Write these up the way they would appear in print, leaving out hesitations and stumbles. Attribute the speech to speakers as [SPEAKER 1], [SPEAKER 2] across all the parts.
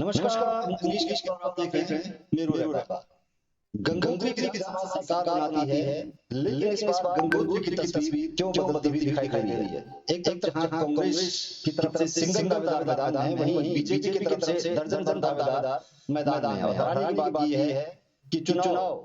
[SPEAKER 1] नमस्कार, मैं गिरीश गिरीश और आप देख रहे हैं मेरू रहबर। गंगोत्री की विधानसभा सरकार बनाती है, लेकिन इस बार गंगोत्री की तस्वीर क्यों बदलती हुई दिखाई दे रही है। एक तरफ जहां कांग्रेस की तरफ से सिंगल दावेदार मैदान में है, वहीं बीजेपी की तरफ से दर्जन भर दावेदार मैदान में है। और हैरानी की बात यह है कि चुनाव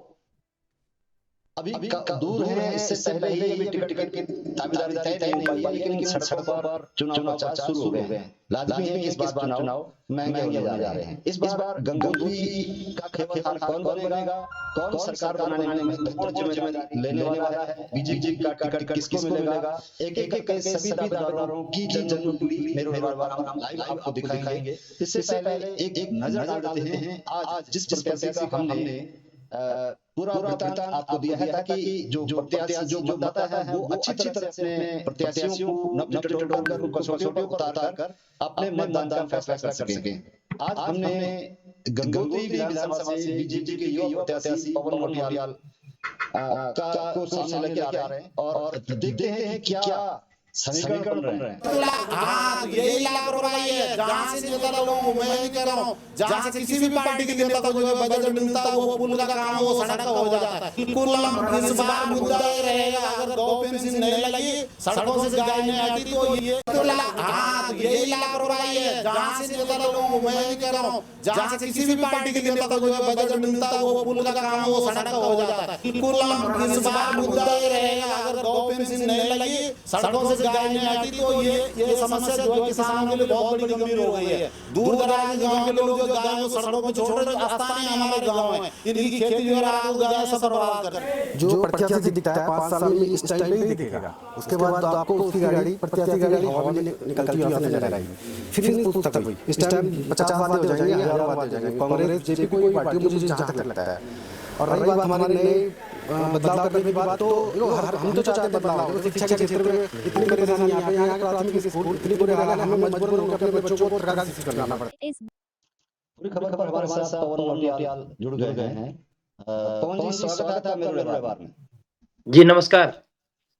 [SPEAKER 1] अभी दूर है, इससे पहले ही टिकट की दावेदारी तय नहीं हुई है, लेकिन सड़कों पर चुनाव प्रचार शुरू हो गए हैं। लाजमी है कि इस बार चुनाव महंगे होने जा रहे हैं। इस बार गंगोत्री का खेवाखान कौन बनेगा, कौन सरकार बनाने में महत्वपूर्ण जिम्मेदारी लेने वाला है, बीजेपी का टिकट किसको मिलेगा, एक-एक करके सभी दावेदारों की जनगणना मेरू रहबर हम लाइव आपको दिखाएंगे। इससे पहले एक नजर डाल देते हैं आज जिस प्रत्याशी का हमने पूरा वृत्तांत आपको दिया है, ताकि जो प्रत्याशी जो मतदाता है वो अच्छी तरह से अपने प्रत्याशियों को नब्ज टटोलकर कसौटियों पर उतारकर अपने मतदान का फैसला कर सकें। आज हमने गंगोत्री विधानसभा से बीजेपी के युवा प्रत्याशी पवन मोटियाल को सामने लेके आ रहे हैं और देखते हैं कि क्या समीकरण बन रहे हैं।
[SPEAKER 2] हाँ, यही लापरवाही है। जहाँ से नेता लोगों को मैं नहीं कह रहा हूँ, जहाँ से किसी भी पार्टी के नेता को जो बजट मिलता है वो पुल का काम वो सड़क का हो जाता है। कुल इस बार मुद्दा ये रहेगा, अगर गौ पेंशन नहीं लगी, सड़कों से गाय नहीं आती तो ये हाँ, यही लापरवाही है। जहाँ से नेता लोगों को मैं नहीं कह रहा हूँ, जहाँ से किसी भी पार्टी के नेता को जो बजट मिलता है वो पुल का काम वो सड़क का हो जाता है। कुल इस बार मुद्दा ये रहेगा, अगर गौ पेंशन नहीं लगी, सड़कों से गाय नहीं आती तो ये समस्या जो है किसानों के लिए बहुत बड़ी गंभीर हो गई है। दूर दराज गांव के लोग जो गायों को सड़कों में छोड़ रहे रास्ता नहीं हमारे गांव में, इनकी खेती जो है गाय सब बर्बाद कर रहे हैं।
[SPEAKER 3] जो प्रत्याशी दिखता है 5 साल में इस टाइम पे ही दिखेगा, उसके बाद तो आपको उसकी गाड़ी प्रत्याशी गाड़ी हवा में निकलती हुई नजर आएगी। फिर नहीं पूछता कोई, इस टाइम 50 बातें हो जाएंगी, 1000 बातें हो जाएंगी। कांग्रेस जेपी कोई पार्टी मुझे जहां तक लगता है। और रही बात हमारे नए बदलाव करने की बात, तो हम तो चाहते हैं बदलाव। शिक्षा के क्षेत्र में इतनी परेशानी यहाँ के प्राथमिक स्कूल इतनी बुरी हालत है, हमें मजबूरन होकर अपने बच्चों को सरकारी शिक्षा करना पड़ता है।
[SPEAKER 1] पूरी खबर पर हमारे साथ पवन मोटियाल जुड़ गए हैं। पवन जी, स्वागत है मेरू रहबर में।
[SPEAKER 4] जी नमस्कार।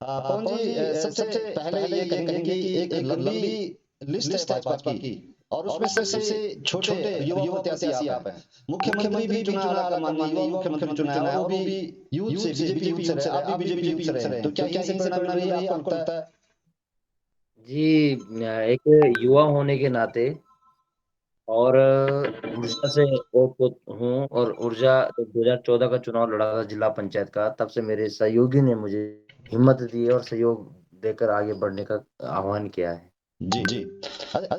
[SPEAKER 1] पवन जी, सबसे पहले ये कहेंगे कि एक लंबी लिस्ट है भाजपा की और उसमें सबसे छोटे युवा प्रत्याशी आप हैं। मुख्यमंत्री भी चुना है, माननीय मुख्यमंत्री चुना है, और भी यूथ से बीजेपी यूथ से रहे, आप भी बीजेपी यूथ से रहे, तो क्या यही परिणाम रही है आपको लगता है?
[SPEAKER 4] जी एक युवा होने के नाते और ऊर्जा से ओतप्रोत हूँ, और ऊर्जा 2014 का चुनाव लड़ा था जिला पंचायत का, तब से मेरे सहयोगी ने मुझे हिम्मत दी और सहयोग देकर आगे बढ़ने का आह्वान किया है।
[SPEAKER 1] जी जी,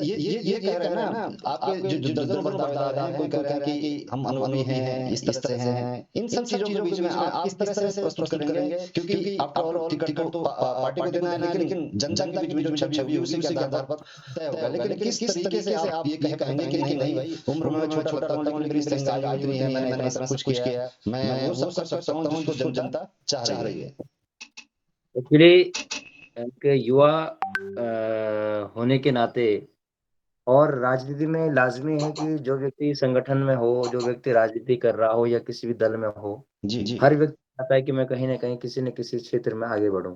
[SPEAKER 1] ये कह रहे हैं ना, आपके जो दर्जन भर दावेदार हैं, कोई कह रहे हैं कि हम अनुभवी हैं, इस तरह से हैं, इन सब चीजों के बीच में आप किस तरह से प्रस्तुत करेंगे? क्योंकि आफ्टर ऑल टिकट तो पार्टी को देना है, लेकिन जनता के बीच में जो छवि है उसी के आधार पर तय होगा। लेकिन किस तरीके से आप ये कहेंगे कि नहीं भाई, उम्र में छोटा लगता हूं, लेकिन मेरी सहनशीलता इतनी है, मैंने इतना सब कुछ किया, मैं वो सब कर सकता हूं जिसको जनता चाह रही है।
[SPEAKER 4] एक्चुअली एक युवा होने के नाते और राजनीति में लाजमी है कि जो व्यक्ति संगठन में हो, जो व्यक्ति राजनीति कर रहा हो या किसी भी दल में हो,
[SPEAKER 1] जी
[SPEAKER 4] हर व्यक्ति चाहता है कि मैं कहीं ना कहीं किसी न किसी क्षेत्र में आगे बढ़ूं।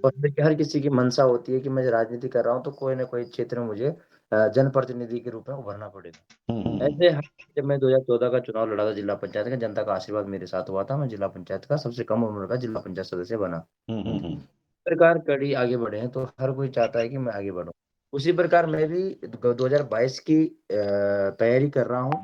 [SPEAKER 4] और हर किसी की मंशा होती है कि मैं राजनीति कर रहा हूं तो कोई ना कोई क्षेत्र में मुझे जनप्रतिनिधि के रूप में उभरना पड़ेगा। ऐसे जब मैं 2014 का चुनाव लड़ा था जिला पंचायत का, जनता का आशीर्वाद मेरे साथ हुआ था, मैं जिला पंचायत का सबसे कम उम्र का जिला पंचायत सदस्य बना। प्रकार कड़ी आगे बढ़े हैं तो हर कोई चाहता है कि मैं आगे बढ़ूं। उसी प्रकार मैं भी 2022 की तैयारी कर रहा हूं,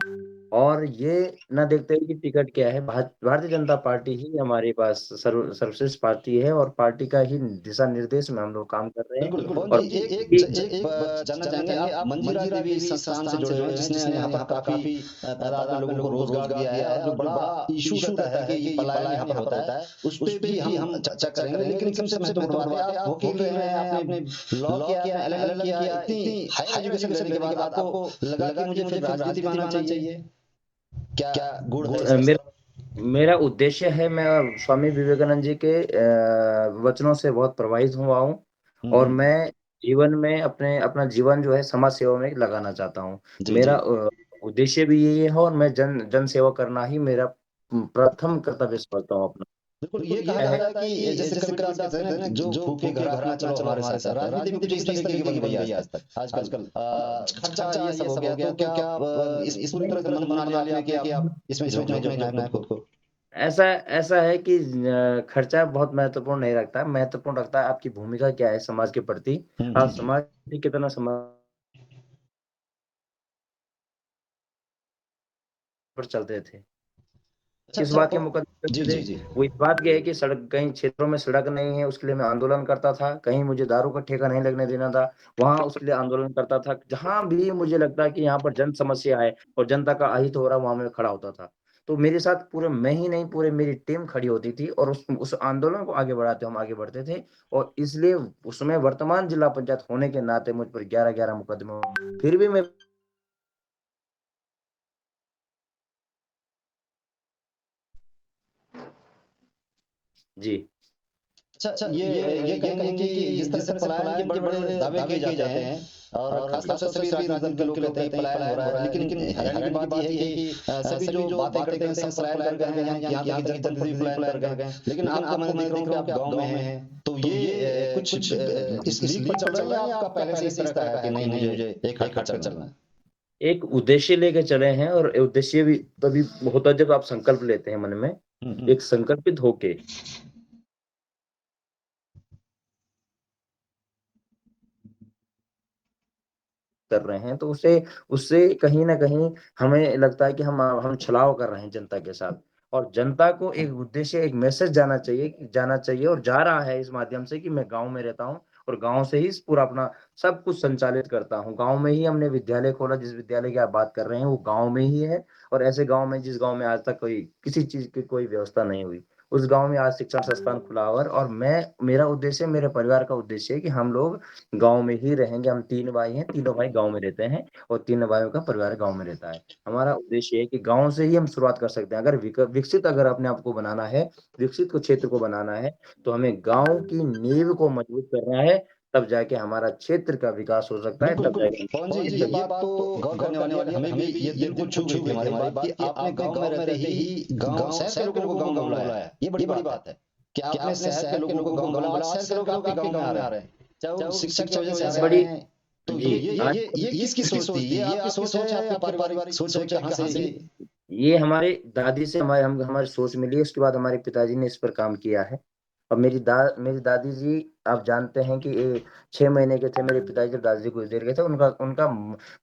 [SPEAKER 4] और ये ना देखते हैं कि टिकट क्या है। भारतीय जनता पार्टी ही हमारे पास सर्वश्रेष्ठ पार्टी है, और पार्टी का ही दिशा निर्देश में हम लोग काम कर रहे हैं।
[SPEAKER 1] बिल्कुल।
[SPEAKER 4] और
[SPEAKER 1] एक जानना चाहेंगे, आप मंजीरा देवी संस्थान से जुड़े हुए हैं, जिसने यहाँ पर काफी तादाद में लोगों को रोजगार दिया है, और जो बड़ा इशू रहता है कि ये पलायन यहाँ पर होता है, उस पे भी हम चर्चा करेंगे। लेकिन सबसे महत्वपूर्ण बात है, आप वकील रहे हैं, आपने लॉ किया, LLL किया, इतनी हाई एजुकेशन लेने के बाद आपको लगा कि मुझे फिर राजनीति में आना चाहिए, क्या गुण है?
[SPEAKER 4] मेरा उद्देश्य है, मैं स्वामी विवेकानंद जी के वचनों से बहुत प्रभावित हुआ हूँ, और मैं जीवन में अपना जीवन जो है समाज सेवा में लगाना चाहता हूँ। मेरा उद्देश्य भी यही है, और मैं जन सेवा करना ही मेरा प्रथम कर्तव्य समझता हूँ अपना।
[SPEAKER 1] बिल्कुल ये कहा जाता है कि जैसे कबीरदास कहते हैं ना, जो फूके घर अपना चलो हमारे साथ। राजनीति भी कुछ इस तरीके की बन गई है आज तक। आजकल खर्चा ये सब हो गया, तो क्या इस पूरी तरह से मन बना लिया आपने कि आप इसमें झोंकना है अपने खुद को?
[SPEAKER 4] ऐसा ऐसा है कि खर्चा बहुत महत्वपूर्ण नहीं रखता है, महत्वपूर्ण रखता है आपकी भूमिका क्या है समाज के प्रति। आप समाज के कितना समाज पर चलते थे। किस बात के मुकदमे
[SPEAKER 1] जी,
[SPEAKER 4] थे?
[SPEAKER 1] जी, जी।
[SPEAKER 4] वो इस बात के है कि सड़क, कहीं क्षेत्रों में सड़क नहीं है, उसके लिए मैं आंदोलन करता था। कहीं मुझे दारू का ठेका नहीं लगने देना था, वहाँ उसके लिए आंदोलन करता था। जहाँ भी मुझे लगता है कि यहाँ पर जन समस्या है और जनता का अहित हो रहा है, वहाँ मैं खड़ा होता था। तो मेरे साथ पूरे मैं ही नहीं, पूरे मेरी टीम खड़ी होती थी और उस आंदोलन को आगे बढ़ाते हम आगे बढ़ते थे। और इसलिए उसमें वर्तमान जिला पंचायत होने के नाते मुझ पर 11-11 मुकदमे, फिर भी मैं जी।
[SPEAKER 1] अच्छा, ये कहेंगे कि जिस तरह से पलायन के बड़े-बड़े दावे किए जाते हैं, और खास तौर से सभी राजनीतिक दल के लोग कहते हैं पलायन हो रहा है, लेकिन हैरानी की बात ये है कि सभी जो बातें करते हैं सब पलायन कर गए हैं, यहाँ तक कि जनप्रतिनिधि भी पलायन कर गए। लेकिन आपको मैं देख रहा हूँ कि आप गाँव में हैं, तो ये कुछ इस लीग पर चल रहा है या आपका पहले से इस तरह का है कि नहीं मुझे एक हाथ पर चलना है?
[SPEAKER 4] एक उद्देश्य लेके चले हैं और उद्देश्य भी तभी होता है जब आप संकल्प लेते हैं मन में, एक संकल्पित होके। कर रहे हैं, तो उससे उससे कहीं न कहीं हमें लगता है कि हम छलावा कर रहे हैं जनता के साथ। और जनता को एक उद्देश्य, एक मैसेज जाना चाहिए और जा रहा है इस माध्यम से कि मैं गाँव में रहता हूँ और गाँव से ही पूरा अपना सब कुछ संचालित करता हूँ। गाँव में ही हमने विद्यालय खोला, जिस विद्यालय की आप बात कर रहे हैं वो गाँव में ही है। और ऐसे गाँव में, जिस गाँव में आज तक कोई किसी चीज़ की कोई व्यवस्था नहीं हुई, उस गाँव में आज शिक्षण संस्थान खुला हुआ है। और मेरा उद्देश्य, मेरे परिवार का उद्देश्य है कि हम लोग गाँव में ही रहेंगे। हम 3 भाई हैं, तीनों भाई गाँव में रहते हैं और तीनों भाइयों का परिवार गाँव में रहता है। हमारा उद्देश्य है कि गाँव से ही हम शुरुआत कर सकते हैं। अगर विकसित अगर अपने आप को बनाना है, विकसित को क्षेत्र को बनाना है, तो हमें गाँव की नींव को मजबूत करना है, तब जाके हमारा क्षेत्र का विकास हो सकता है, तब जाके।
[SPEAKER 1] पवन जी, ये बात तो गौर करने वाली है। हमें भी ये दिल को छू गई थी हमारी बात कि आपने गाँव में रहते ही गाँव शहर के लोगों को गाँव बुलाया। ये बड़ी बात है कि आपने शहर के लोगों को गाँव बुलाया। आज शहर के लोग आपके गाँव में आ रहे हैं, चाहे वो शिक्षा की वजह से आ रहे हैं। तो ये किसकी सोच थी? ये आपकी सोच है या आपकी पारिवारिक सोच है? कहाँ से
[SPEAKER 4] ये हमारी दादी से हमारी सोच मिली, उसके बाद हमारे पिताजी ने इस पर काम किया है। और मेरी दादी जी, आप जानते हैं कि 6 महीने के थे मेरे पिताजी जब दादी जी गुजर गए थे। उनका उनका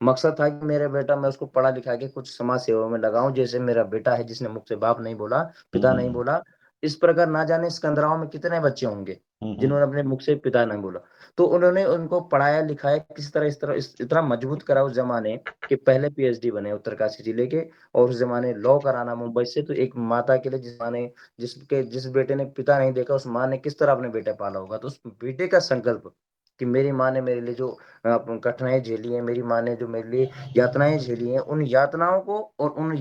[SPEAKER 4] मकसद था कि मेरा बेटा, मैं उसको पढ़ा लिखा के कुछ समाज सेवा में लगाऊं, जैसे मेरा बेटा है जिसने मुख से बाप नहीं बोला, पिता नहीं बोला। इस प्रकार ना जाने सिकंदराव में कितने बच्चे होंगे जिन्होंने अपने मुख से पिता नहीं बोला। तो उन्होंने उनको पढ़ाया लिखाया किसी तरह, इतना मजबूत करा उस जमाने कि पहले पीएचडी बने उत्तरकाशी जिले के। और उस जमाने लॉ कराना मुंबई से, तो एक माता के लिए जिस बेटे ने पिता नहीं देखा, उस माँ ने किस तरह अपने बेटे पाला होगा। तो उस बेटे का संकल्प कि मेरी माँ ने मेरे लिए जो कठिनाई झेली है, मेरी माँ ने जो मेरे लिए यातनाएं झेली हैं, उन यातनाओं को और उन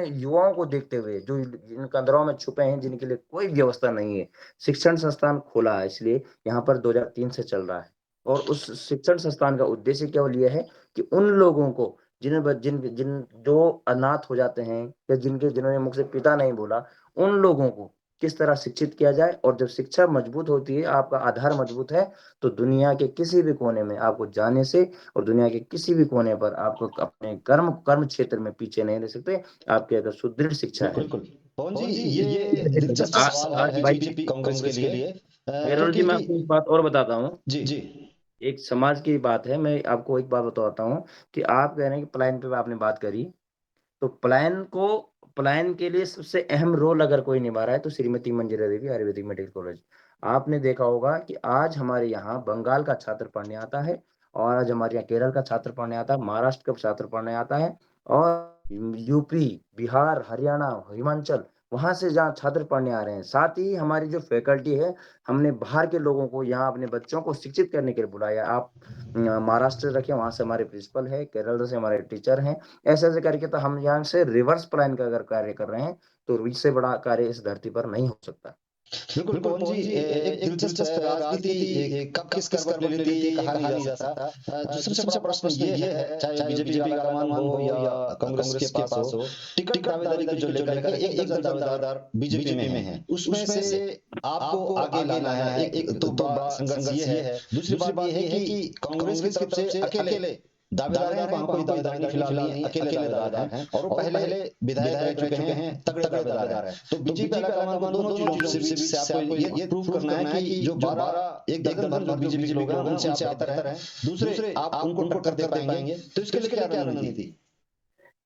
[SPEAKER 4] युवाओं को देखते हुए जो जिन कंदरों में छुपे हैं, जिनके लिए कोई व्यवस्था नहीं है, शिक्षण संस्थान खोला है। इसलिए यहाँ पर 2003 से चल रहा है। और उस शिक्षण संस्थान का उद्देश्य केवल ये है कि उन लोगों को जिन जिन जो अनाथ हो जाते हैं या जिन्होंने मुख से पिता नहीं बोला, उन लोगों को किस तरह शिक्षित किया जाए। और जब शिक्षा मजबूत होती है, आपका आधार मजबूत है, तो दुनिया के किसी भी कोने में आपको जाने से और दुनिया के किसी भी कोने पर आपको अपने कर्म क्षेत्र में पीछे नहीं रह सकते, आपके अगर सुदृढ़ शिक्षा है।
[SPEAKER 1] पवन जी, ये दिलचस्प सवाल है बीजेपी कांग्रेस के लिए,
[SPEAKER 4] वेरोल जी, मैं आपको एक बात और बताता हूँ।
[SPEAKER 1] जी
[SPEAKER 4] एक समाज की बात है, मैं आपको एक बात बताता हूँ कि आप कह रहे हैं कि पलायन पे आपने बात करी, तो पलायन के लिए सबसे अहम रोल अगर कोई निभा रहा है तो श्रीमती मंजीरा देवी, आयुर्वेदिक मेडिकल कॉलेज। आपने देखा होगा कि आज हमारे यहाँ बंगाल का छात्र पढ़ने आता है, और आज हमारे यहाँ केरल का छात्र पढ़ने आता है, महाराष्ट्र का छात्र पढ़ने आता है, और यूपी, बिहार, हरियाणा, हिमाचल, वहां से जहाँ छात्र पढ़ने आ रहे हैं। साथ ही हमारी जो फैकल्टी है, हमने बाहर के लोगों को यहाँ अपने बच्चों को शिक्षित करने के लिए बुलाया। आप महाराष्ट्र रखिए, वहां से हमारे प्रिंसिपल है, केरल से हमारे टीचर हैं। ऐसे करके तो हम यहाँ से रिवर्स प्लान का अगर कार्य कर रहे हैं, तो इससे बड़ा कार्य इस धरती पर नहीं हो सकता।
[SPEAKER 1] बिल्कुल पवन जी, एक दिलचस्प है राजनीति कब किस करवट ले लेती है ये कहा नहीं जा सकता। जो सबसे बड़ा प्रश्न ये है, चाहे बीजेपी का आगमन हो या कांग्रेस के पास हो, टिकट दावेदारी को जो लेकर के एक दर्जन दावेदार बीजेपी में है, उसमें से आपको आगे लाना है। एक तो बड़ा संघर्ष ये है। दूसरी बात ये है कि कांग्रेस की तरफ से अकेले दावेदार हैं, वहां कोई दावेदार नहीं, फिलहाल नहीं, अकेले दावेदार हैं और वो पहले विधायक रह चुके हैं, तगड़े दावेदार हैं। तो बीजेपी का आगमन दोनों चीजों से आपको ये प्रूव करना है कि जो 12 एक दर्जन भर जो बीजेपी के लोग हैं उनसे आप बेहतर हैं, दूसरे आप उनको टक्कर दे पाएंगे। तो इसके लिए क्या रणनीति?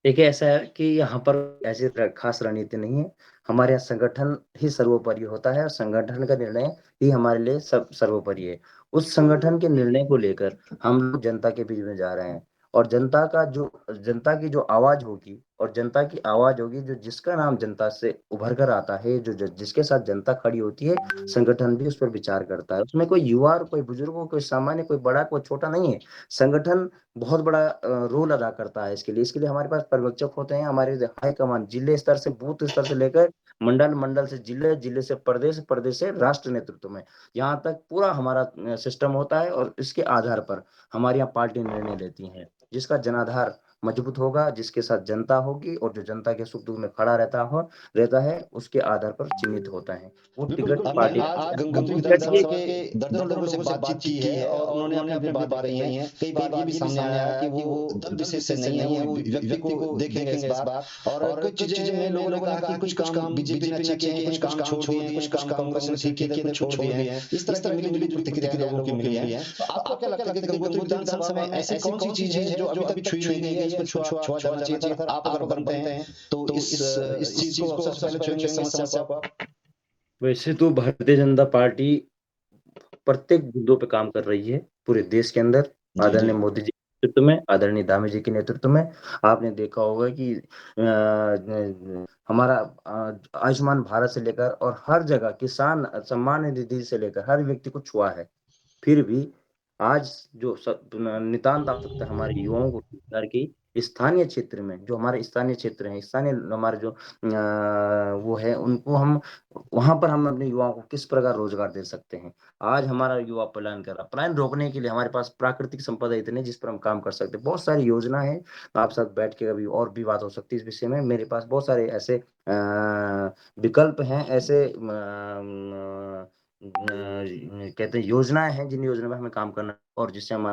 [SPEAKER 4] देखिए, ऐसा है कि यहाँ पर ऐसी खास रणनीति नहीं है। हमारे यहाँ संगठन ही सर्वोपरि होता है और संगठन का निर्णय ही हमारे लिए सब सर्वोपरि है। उस संगठन के निर्णय को लेकर हम लोग जनता के बीच में जा रहे हैं और जनता की जो आवाज होगी और जनता की आवाज होगी, जो जिसका नाम जनता से उभर कर आता है, जो जिसके साथ जनता खड़ी होती है, संगठन भी उस पर विचार करता है। उसमें कोई युवा और कोई बुजुर्ग हो, कोई सामान्य, कोई बड़ा, कोई छोटा नहीं है। संगठन बहुत बड़ा रोल अदा करता है इसके लिए हमारे पास पर्यवेक्षक होते हैं। हमारे हाईकमान जिले स्तर से, बूथ स्तर से लेकर मंडल से जिले, जिले से प्रदेश, प्रदेश से राष्ट्र नेतृत्व में, यहाँ तक पूरा हमारा सिस्टम होता है और इसके आधार पर हमारे यहाँ पार्टी निर्णय लेती है। जिसका जनाधार मजबूत होगा, जिसके साथ जनता होगी और जो जनता के सुख दुख में खड़ा रहता है, उसके आधार पर चिन्हित होता है वो टिकट पार्टी।
[SPEAKER 1] आज गंगोत्री विधानसभा के दर्जनों लोगों से बातचीत की है और उन्होंने अपनी बातें कही हैं। कई बार ये भी सामने आया कि वो दल विशेष से नहीं है, वो व्यक्ति को देखेंगे इस बार। और कुछ चीजें में लोगों ने कहा कि कुछ काम बीजेपी ने अच्छे किए, कुछ काम छोड़ दिए, कुछ काम कांग्रेस ने ठीक किए, कुछ छोड़ दिए हैं। इस तरह की मिली जुली प्रतिक्रिया लोगों की मिली है। आपको क्या लगता है कि गंगोत्री विधानसभा में ऐसी कौन सी चीज है जो अभी तक छुई नहीं गई है, इसको छुआ जाना चाहिए था? आप अगर बनते हैं तो इस चीज को सबसे पहले छुएंगे, समस्या को।
[SPEAKER 4] वैसे तो भारतीय जनता पार्टी प्रत्येक मुद्दों पे काम कर रही है पूरे देश के अंदर। आदरणीय मोदी जी के नेतृत्व में, आदरणीय दामी जी के नेतृत्व में। आपने देखा होगा कि हमारा आयुष्मान भारत से लेकर और हर जगह किसान सम्मान निधि से लेकर हर व्यक्ति को छुआ है। फिर भी आज जो नितांत आवश्यकता है हमारे युवाओं को रोजगार की, स्थानीय क्षेत्र में जो हमारे स्थानीय क्षेत्र हैं, स्थानीय हमारे जो वो है, उनको हम वहां पर हम अपने युवाओं को किस प्रकार रोजगार दे सकते हैं। आज हमारा युवा पलायन कर रहा है। पलायन रोकने के लिए हमारे पास प्राकृतिक संपदा इतनी है जिस पर हम काम कर सकते हैं। बहुत सारी योजना है, आप साथ बैठ के कभी और भी बात हो सकती है इस विषय में। मेरे पास बहुत सारे ऐसे विकल्प हैं, ऐसे कहते हैं योजनाएं हैं, जिन योजना में हमें काम करना और जिससे हम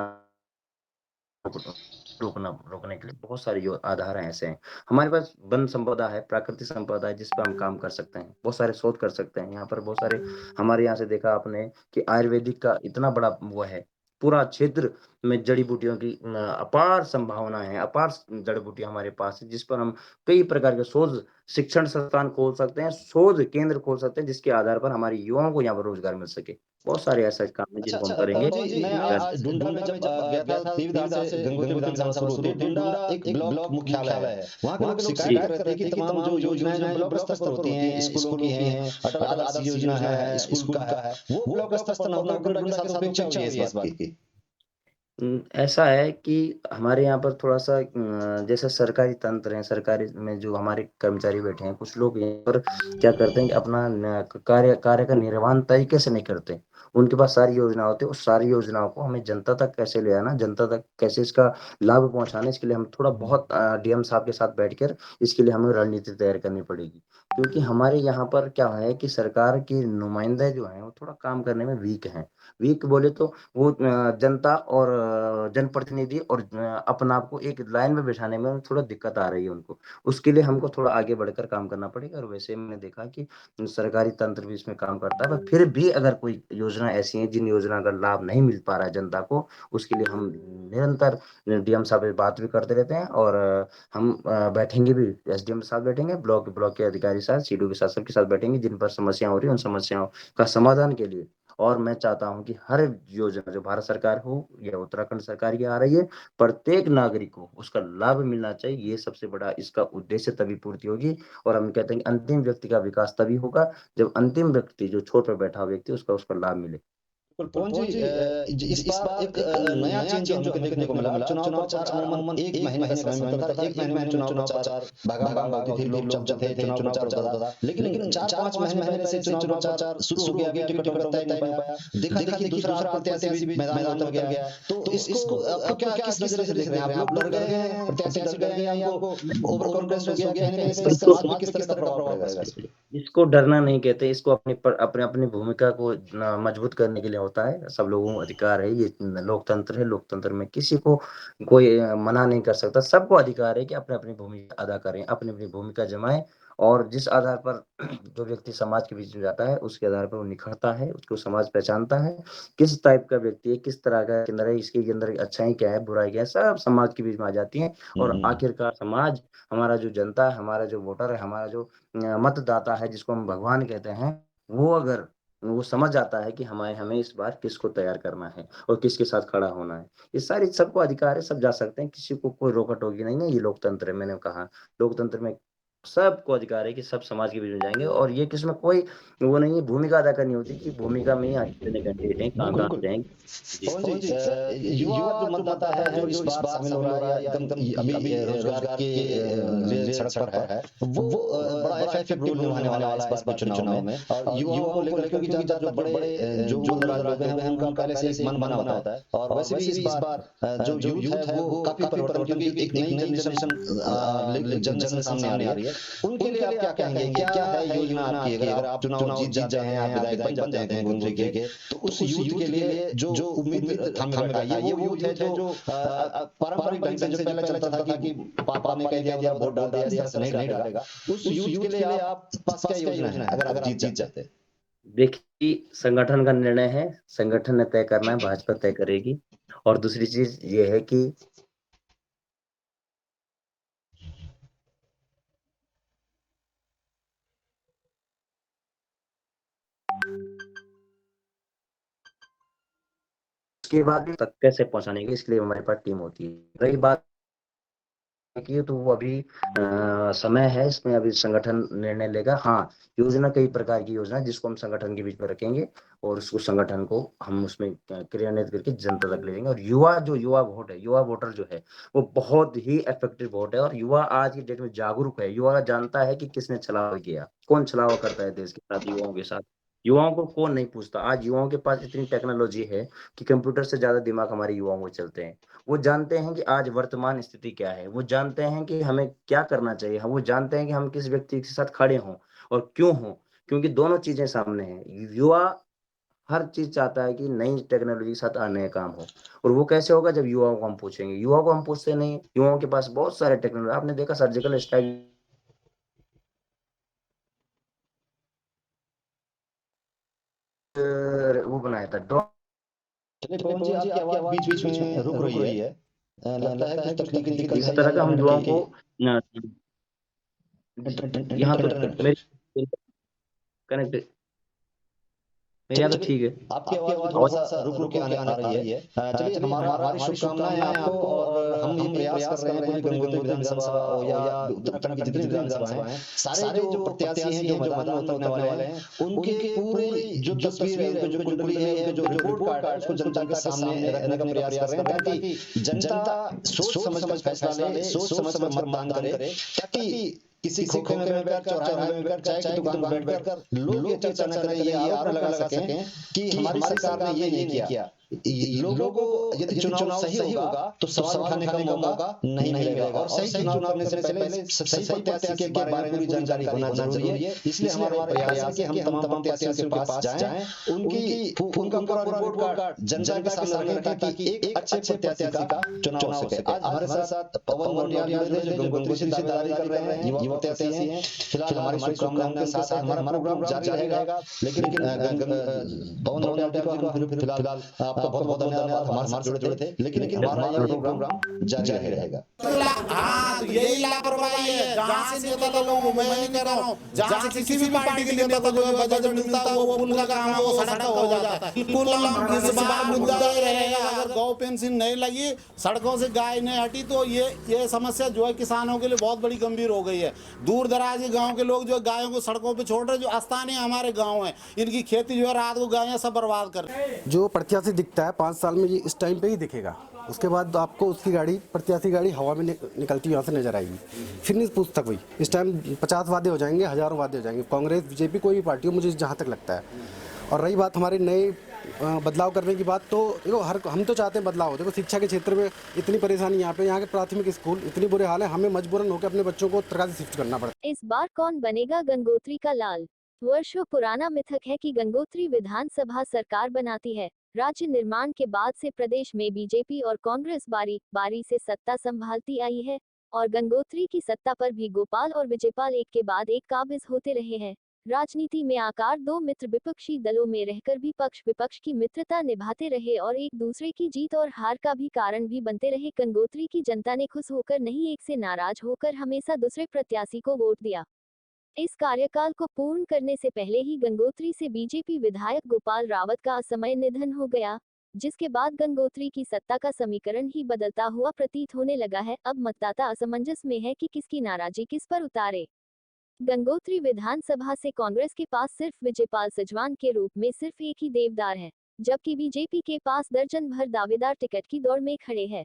[SPEAKER 4] रोकने के लिए बहुत सारे आधार हैं। ऐसे हैं हमारे पास, वन संपदा है, प्राकृतिक संपदा है, जिस पर हम काम कर सकते हैं, बहुत सारे शोध कर सकते हैं। यहाँ पर बहुत सारे हमारे यहाँ से देखा आपने कि आयुर्वेदिक का इतना बड़ा वो है, पूरा क्षेत्र में जड़ी बूटियों की अपार संभावना है, अपार जड़ी बूटियां हमारे पास है, जिस पर हम कई प्रकार के शोध शिक्षण संस्थान खोल सकते हैं, शोध केंद्र खोल सकते हैं, जिसके आधार पर हमारे युवाओं को यहाँ पर रोजगार मिल सके। बहुत सारे ऐसे काम है जिनको हम करेंगे।
[SPEAKER 1] मैं आज डुंडा में जब गया था, देवीदास से गंगोत्री विधानसभा शुरू होती है। डुंडा एक ब्लॉक मुख्यालय है। वहाँ के लोग शिकायत करते हैं कि तमाम जो योजनाएं जो ब्लॉक स्तर पर होती हैं, स्कूलों की हैं, अटल आदर्श योजना है, स्कूल का है, वो ब्लॉक स्तर पर ना होता, डुंडा के साथ अपेक्षा हुई है इस बात की।
[SPEAKER 4] ऐसा है कि हमारे यहाँ पर थोड़ा सा जैसे सरकारी तंत्र है, सरकारी में जो हमारे कर्मचारी बैठे हैं, कुछ लोग यहाँ पर क्या करते हैं कि अपना कार्य का निर्वहन तरीके से नहीं करते। उनके पास सारी योजना होती है, उस सारी योजनाओं को हमें जनता तक कैसे ले आना, जनता तक कैसे इसका लाभ पहुंचाना, इसके लिए हम थोड़ा बहुत डीएम साहब के साथ बैठकर इसके लिए हमें रणनीति तैयार करनी पड़ेगी। क्योंकि हमारे यहाँ पर क्या है कि सरकार के नुमाइंदे जो हैं वो थोड़ा काम करने में वीक हैं। वीक बोले तो वो जनता और जनप्रतिनिधि और अपने आप को एक लाइन में बिठाने में थोड़ा दिक्कत आ रही है उनको। उसके लिए हमको थोड़ा आगे बढ़कर काम करना पड़ेगा। और वैसे मैंने देखा कि सरकारी तंत्र भी इसमें काम करता है, पर फिर भी अगर कोई योजना ऐसी है जिन योजना का लाभ नहीं मिल पा रहा है जनता को, उसके लिए हम निरंतर डीएम साहब से बात भी करते रहते हैं और हम बैठेंगे भी, एसडीएम के साथ बैठेंगे, ब्लॉक के अधिकारी साथ, सीडीओ के साथ, सबके साथ बैठेंगे जिन पर समस्या हो रही है उन समस्याओं का समाधान के लिए। और मैं चाहता हूं कि हर योजना जो भारत सरकार हो या उत्तराखंड सरकार की आ रही है, प्रत्येक नागरिक को उसका लाभ मिलना चाहिए। ये सबसे बड़ा इसका उद्देश्य तभी पूर्ति होगी। और हम कहते हैं कि अंतिम व्यक्ति का विकास तभी होगा जब अंतिम व्यक्ति जो छोर पर बैठा व्यक्ति उसका लाभ मिले।
[SPEAKER 1] पवन जी, इस बार एक नया चेंज जो हमें देखने को मिला। चुनाव प्रचार अमूमन एक महीने का समय मिलता था, एक महीने में चुनाव प्रचार भागम भाग होती थी, लोग चलते थे, चुनाव प्रचार होता था। लेकिन 4-5 महीने से चुनाव प्रचार शुरू हो गया, अभी टिकट तय नहीं पाया। देखा कि दूसरा प्रत्याशी भी मैदान में उतर गया। तो इसको आपको क्या किस नजरिए से देख रहे हैं? आप लोग डर गए हैं, प्रत्याशी डर गए हैं, या आपको ओवर कॉन्फिडेंस हो गया है? समाज में किस तरह का प्रभाव पड़ेगा इसके?
[SPEAKER 4] इसको डरना नहीं कहते, इसको अपनी भूमिका को मजबूत करने के लिए होता है। सब लोगों को अधिकार है, ये लोकतंत्र है। लोकतंत्र में किसी को कोई मना नहीं कर सकता। सबको अधिकार है कि अपनी अपनी भूमिका अदा करें, अपनी अपनी भूमिका जमाएं, और जिस आधार पर जो व्यक्ति समाज के बीच में जाता है उसके आधार पर वो निखरता है, उसको समाज पहचानता है, किस टाइप का व्यक्ति है, किस तरह का अंदर है, इसके अंदर अच्छाई क्या है, बुराई क्या है, सब समाज के बीच में आ जाती है। और आखिरकार समाज, हमारा जो जनता है, हमारा जो वोटर है, हमारा जो मतदाता है, जिसको हम भगवान कहते हैं, वो अगर वो समझ जाता है कि हमें इस बार किसको तैयार करना है और किसके साथ खड़ा होना है। ये सारी सबको अधिकार है, सब जा सकते हैं, किसी को कोई रोका टोकी नहीं है। ये लोकतंत्र है। मैंने कहा लोकतंत्र में सबको अधिकार है कि सब समाज के बीच में जाएंगे, और ये किसमें कोई वो नहीं है, भूमिका अदा करनी होती कि भूमिका में ही आज कितने कैंडिडेट हैं, कहाँ जाएंगे।
[SPEAKER 1] पवन जी, युवा जो मतदाता है, जो इस बार शामिल हो रहा है, एकदम अभी रोजगार के लिए सड़क पर है, वो बड़ा इफेक्टिव रोल निभाने वाला है इस बार चुनाव में। और युवाओं को लेकर, क्योंकि जो बड़े जो लोग हैं उनका पहले से एक मन बना होता है, और वैसे भी इस बार जो यूथ है वो काफी परिवर्तन, क्योंकि एक नई जनरेशन सामने आ रही है। उनके लिए आप क्या कहेंगे? क्या है योजना आपकी? अगर आप चुनाव जीत जाते हैं, आप विधायक बन जाते हैं गंगोत्री के, तो उस यूथ के लिए जो उम्मीद थामे बैठा है, ये वो यूथ है जो पारंपरिक ढंग से जो पहले चलता था कि पापा ने कह दिया वोट डाल दिया, इस तरह से नहीं डालेगा। उस यूथ के लिए आप पास क्या योजना है अगर आप जीत जाते हैं?
[SPEAKER 4] देखिए, संगठन का निर्णय है, संगठन ने तय करना है, भाजपा तय करेगी। और दूसरी चीज ये है कि उसके बाद तक कैसे पहुंचाने की, इसके लिए हमारे पास टीम होती है। रही बात की, तो वो अभी समय है, इसमें अभी संगठन निर्णय लेगा। हाँ, योजना कई प्रकार की योजना है जिसको हम संगठन के बीच में रखेंगे, और उसको संगठन को हम उसमें क्रियान्वित करके जनता तक ले जाएंगे। और युवा वोट है, युवा वोटर जो है वो बहुत ही इफेक्टिव वोट है, और युवा आज की डेट में जागरूक है। युवा जानता है कि किसने छलावा किया, कौन छलावा करता है देश के साथ, युवाओं के साथ। युवाओं को कौन नहीं पूछता। आज युवाओं के पास इतनी टेक्नोलॉजी है कि कंप्यूटर से ज्यादा दिमाग हमारे युवाओं को चलते हैं। वो जानते हैं कि आज वर्तमान स्थिति क्या है, वो जानते हैं कि हमें क्या करना चाहिए, वो जानते हैं कि हम किस व्यक्ति के साथ खड़े हों और क्यों हों, क्योंकि दोनों चीजें सामने हैं। युवा हर चीज चाहता है कि नई टेक्नोलॉजी के साथ नए काम हो, और वो कैसे होगा जब युवाओं को हम पूछेंगे। युवाओं को हम पूछते नहीं। युवाओं के पास बहुत सारे टेक्नोलॉजी, आपने देखा सर्जिकल स्ट्राइक वो बनाया था ड्रोन।
[SPEAKER 1] चलिए पवन जी, आपकी आवाज बीच में रुक रही है। लगता है कि तकनीकी दिक्कत
[SPEAKER 4] इस तरह का हम युवाओं को यहाँ तो कनेक्ट, मेरे यहाँ तो ठीक है।
[SPEAKER 1] आपकी आवाज थोड़ा सा रुक के आने आ रही है। चलिए, हमारी शुभकामनाएं आपको, और हम ये प्रयास कर रहे हैं पूरी गंगोत्री विधानसभा या उत्तराखंड की जितनी विधानसभाएं हैं, सारे जो प्रत्याशी हैं जो मैदान में उतरने वाले हैं, उनके पूरे जो तस्वीर है, उनकी जो कुंडली है, जो रिपोर्ट कार्ड है, उसको जनता के सामने रखने का प्रयास कर रहे हैं, ताकि जनता सोच समझ कर फैसला ले, सोच समझ कर मतदान करे, ताकि किसी खोखे में बैठकर, चौराहे में बैठकर, चाय की दुकान में बैठकर लोग ये चर्चा न करें, ये आरोप न लगा सकें कि हमारी सरकार ने ये नहीं किया। लोगों को यदि चुनाव सही होगा तो सवाल उठाने का मौका नहीं मिलेगा, और सही चुनाव करने से पहले सही प्रत्याशी के बारे में भी जानकारी होना जरूरी है। इसलिए हमारा प्रयास है कि हम तमाम प्रत्याशियों के पास जाएं, उनका पूरा रिपोर्ट कार्ड जनता के सामने रखें, ताकि एक अच्छे प्रत्याशी का चुनाव हो सके। आज हमारे साथ पवन मोटियाल जो गंगोत्री से दारी कर रहे हैं, युवा प्रत्याशी हैं। फिलहाल हमारी शुभकामनाएं उनके साथ है। हमारा प्रोग्राम जारी रहेगा, लेकिन पवन मोटियाल जी को हम फिलहाल आपका बहुत बहुत धन्यवाद, हमारे साथ जुड़े थे। लेकिन हमारा ये प्रोग्राम जारी रहेगा।
[SPEAKER 2] हाँ, तो यही लापरवाही है। जहाँ से नेता लोगों को, मैं नहीं कह रहा हूँ, जहाँ से किसी भी पार्टी के नेता को जो बजट मिलता है वो पुल का काम है, वो सड़क हो जाता है। बिल्कुल इस बार मुद्दा ये रहेगा, अगर गौ पेंशन नहीं लगी, सड़कों से गाय नहीं हटी, तो ये समस्या जो है किसानों के लिए बहुत बड़ी गंभीर हो गई है। दूर दराज के गांव के लोग जो गायों को सड़कों पे छोड़ रहे, जो स्थानीय हमारे गांव हैं, इनकी खेती जो है रात को गायें सब बर्बाद कर रही है।
[SPEAKER 3] जो प्रत्याशी दिखता है 5 साल में ये इस टाइम पे ही दिखेगा, उसके बाद आपको उसकी गाड़ी, प्रत्याशी गाड़ी हवा में निकलती यहाँ से नजर आएगी। फिर नहीं पूछता कोई। इस टाइम 50 वादे हो जाएंगे, हजारों वादे हो जाएंगे, कांग्रेस बीजेपी कोई भी पार्टी हो, मुझे जहाँ तक लगता है। और रही बात हमारे नए बदलाव करने की बात, तो देखो हम तो चाहते हैं बदलाव हो। देखो शिक्षा के क्षेत्र में इतनी परेशानी यहाँ के प्राथमिक स्कूल इतनी बुरे हाल है, हमें मजबूरन होकर अपने बच्चों को उत्तरकाशी शिफ्ट करना पड़ता है।
[SPEAKER 5] इस बार कौन बनेगा गंगोत्री का लाल? वर्षों पुराना मिथक है कि गंगोत्री विधानसभा सरकार बनाती है। राज्य निर्माण के बाद से प्रदेश में बीजेपी और कांग्रेस बारी बारी से सत्ता संभालती आई है और गंगोत्री की सत्ता पर भी गोपाल और विजयपाल एक के बाद एक काबिज होते रहे हैं। राजनीति में आकार दो मित्र विपक्षी दलों में रहकर भी पक्ष विपक्ष की मित्रता निभाते रहे और एक दूसरे की जीत और हार का भी कारण भी बनते रहे। गंगोत्री की जनता ने खुश होकर नहीं, एक से नाराज होकर हमेशा दूसरे प्रत्याशी को वोट दिया। इस कार्यकाल को पूर्ण करने से पहले ही गंगोत्री से बीजेपी विधायक गोपाल रावत का असमय निधन हो गया, जिसके बाद गंगोत्री की सत्ता का समीकरण ही बदलता हुआ प्रतीत होने लगा है। अब मतदाता असमंजस में है कि किसकी नाराजगी किस पर उतारे। गंगोत्री विधानसभा से कांग्रेस के पास सिर्फ विजयपाल सजवान के रूप में सिर्फ एक ही देवदार है, जबकि बीजेपी के पास दर्जन भर दावेदार टिकट की दौड़ में खड़े हैं।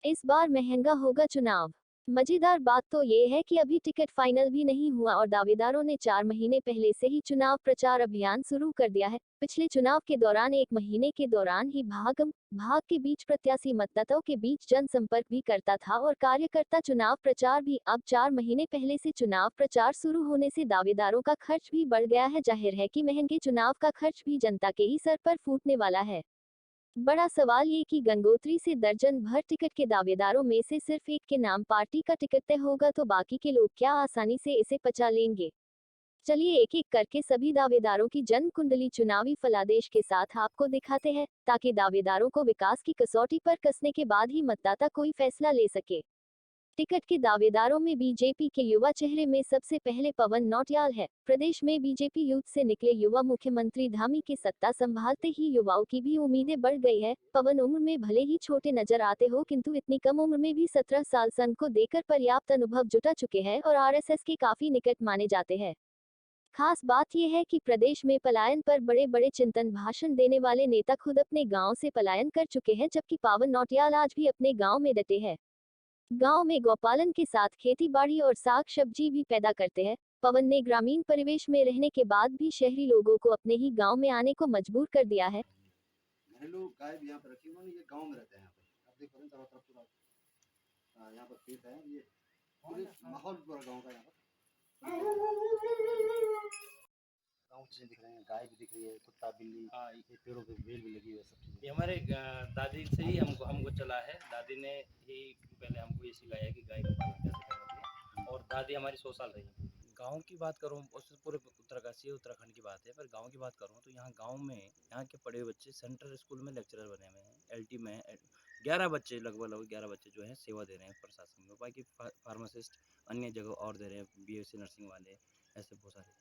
[SPEAKER 5] इस बार महंगा होगा चुनाव। मजेदार बात तो ये है कि अभी टिकट फाइनल भी नहीं हुआ और दावेदारों ने 4 महीने पहले से ही चुनाव प्रचार अभियान शुरू कर दिया है। पिछले चुनाव के दौरान 1 महीने के दौरान ही भागम भाग के बीच प्रत्याशी मतदाताओं के बीच जनसंपर्क भी करता था और कार्यकर्ता चुनाव प्रचार भी। अब 4 महीने पहले से चुनाव प्रचार शुरू होने से दावेदारों का खर्च भी बढ़ गया है। जाहिर है कि महंगे चुनाव का खर्च भी जनता के ही सर पर फूटने वाला है। बड़ा सवाल ये कि गंगोत्री से दर्जन भर टिकट के दावेदारों में से सिर्फ एक के नाम पार्टी का टिकट तय होगा तो बाकी के लोग क्या आसानी से इसे पचा लेंगे? चलिए एक एक करके सभी दावेदारों की जन्म कुंडली चुनावी फलादेश के साथ आपको दिखाते हैं, ताकि दावेदारों को विकास की कसौटी पर कसने के बाद ही मतदाता कोई फैसला ले सके। टिकट के दावेदारों में बीजेपी के युवा चेहरे में सबसे पहले पवन नौटियाल है। प्रदेश में बीजेपी यूथ से निकले युवा मुख्यमंत्री धामी के सत्ता संभालते ही युवाओं की भी उम्मीदें बढ़ गई है। पवन उम्र में भले ही छोटे नजर आते हो, किंतु इतनी कम उम्र में भी 17 साल सन को देकर पर्याप्त अनुभव जुटा चुके हैं और आरएसएस के काफी निकट माने जाते हैं। खास बात यह है कि प्रदेश में पलायन पर बड़े बड़े चिंतन भाषण देने वाले नेता खुद अपने गांव से पलायन कर चुके हैं, जबकि पवन नौटियाल आज भी अपने गांव में डटे हैं। गांव में गौपालन के साथ खेती बाड़ी और साग सब्जी भी पैदा करते हैं। पवन ने ग्रामीण परिवेश में रहने के बाद भी शहरी लोगों को अपने ही गांव में आने को मजबूर कर दिया है।
[SPEAKER 3] घरेलू गाय भी यहाँ पर रखी उन्होंने, ये गांव में रहते हैं। यहाँ पे आप देख रहे हैं चारों तरफ पूरा यहाँ पर खेत है, ये पूरे माहौल पूरा गांव का यहाँ पर गांव चीजें दिख रहे हैं, गाय भी दिख रही है, कुत्ता बिल्ली, ये पेड़ों पे बेल भी लगी हुई है, सब चीजें।
[SPEAKER 6] ये हमारे दादी से ही हमको चला है। दादी ने ही पहले हमको ये सिखाया है कि गाय का पालन कैसे करना है, और दादी हमारी 100 साल रही। गांव की बात करूं, उससे पूरे उत्तरकाशी उत्तराखंड की बात है, पर गांव की बात करूं तो यहाँ गांव में यहाँ के पढ़े बच्चे सेंट्रल स्कूल में लेक्चरर बने हुए हैं। एलटी में 11 बच्चे, लगभग 11 बच्चे जो हैं सेवा दे रहे हैं प्रशासन में। बाकी फार्मासिस्ट अन्य जगह और दे रहे हैं, बीएससी नर्सिंग वाले, ऐसे बहुत सारे।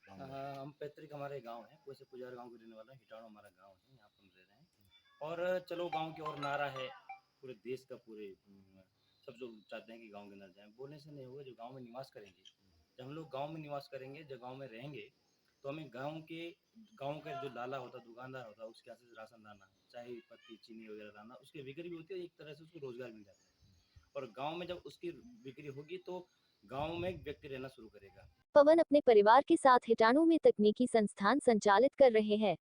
[SPEAKER 6] हम पैतृक हमारे गांव है, वैसे पुजार गांव के रहने वाला है। हिटाणो हमारा गांव है, यहाँ पर हम रह रहे हैं। और चलो गांव की ओर नारा है पूरे देश का, पूरे सब जो चाहते हैं कि गांव के अंदर जाएं। बोलने से नहीं होगा, जो गांव में निवास करेंगे, जब हम लोग गांव में निवास करेंगे, जब गांव में रहेंगे, तो हमें गांव का जो लाला होता है, दुकानदार होता है, उसके यहाँ से राशन लाना, चाय पत्ती चीनी वगैरह लाना, उसकी बिक्री भी होती है, एक तरह से उसको रोजगार मिल जाता है। और गाँव में जब उसकी बिक्री होगी तो गाँव में एक व्यक्ति रहना शुरू करेगा।
[SPEAKER 5] पवन अपने परिवार के साथ हिटाणु में तकनीकी संस्थान संचालित कर रहे हैं,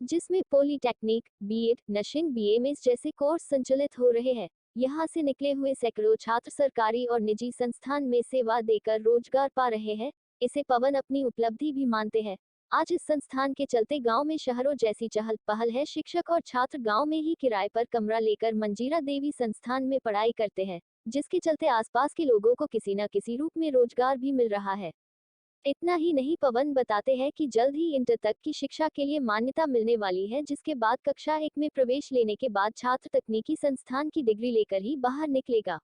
[SPEAKER 5] जिसमें पॉलीटेक्निक, बीएड, नर्सिंग, बीएमएस जैसे कोर्स संचालित हो रहे हैं। यहाँ से निकले हुए सैकड़ों छात्र सरकारी और निजी संस्थान में सेवा देकर रोजगार पा रहे हैं। इसे पवन अपनी उपलब्धि भी मानते हैं। आज इस संस्थान के चलते गांव में शहरों जैसी चहल पहल है। शिक्षक और छात्र गांव में ही किराए पर कमरा लेकर मंजीरा देवी संस्थान में पढ़ाई करते हैं, जिसके चलते आसपास के लोगों को किसी न किसी रूप में रोजगार भी मिल रहा है। इतना ही नहीं, पवन बताते हैं कि जल्द ही इंटर तक की शिक्षा के लिए मान्यता मिलने वाली है, जिसके बाद कक्षा 1 में प्रवेश लेने के बाद छात्र तकनीकी संस्थान की डिग्री लेकर ही बाहर निकलेगा।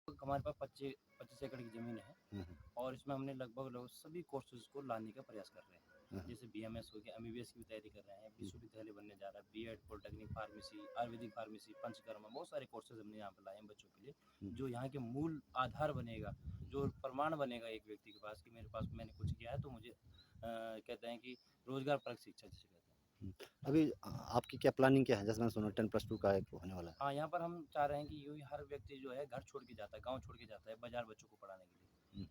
[SPEAKER 6] हमारे पास 25 एकड़ की जमीन है और इसमें हमने लगभग सभी कोर्सेज को लाने का प्रयास कर रहे हैं। जैसे BMS हो गया, MBBS की भी तैयारी कर रहे हैं, विश्वविद्यालय बनने जा रहा है, B.Ed, polytechnic, pharmacy, Ayurvedic pharmacy, panchakarma, बहुत सारे कोर्सेज हमने यहाँ पे लाए हैं बच्चों के लिए, जो यहाँ के मूल आधार बनेगा, जो प्रमाण बनेगा एक व्यक्ति के पास कि मेरे पास मैंने कुछ किया है, तो मुझे कहते हैं कि रोजगार परक शिक्षा जिसे कहते हैं।
[SPEAKER 1] अभी आपकी क्या प्लानिंग क्या है? जैसे मैंने सुना 10+2 का एक होने वाला है।
[SPEAKER 6] हाँ, यहाँ पर हम चाह रहे हैं कि यूँ ही हर व्यक्ति जो है घर छोड़ के जाता है, गाँव छोड़ के जाता है बाजार बच्चों को पढ़ाने के लिए,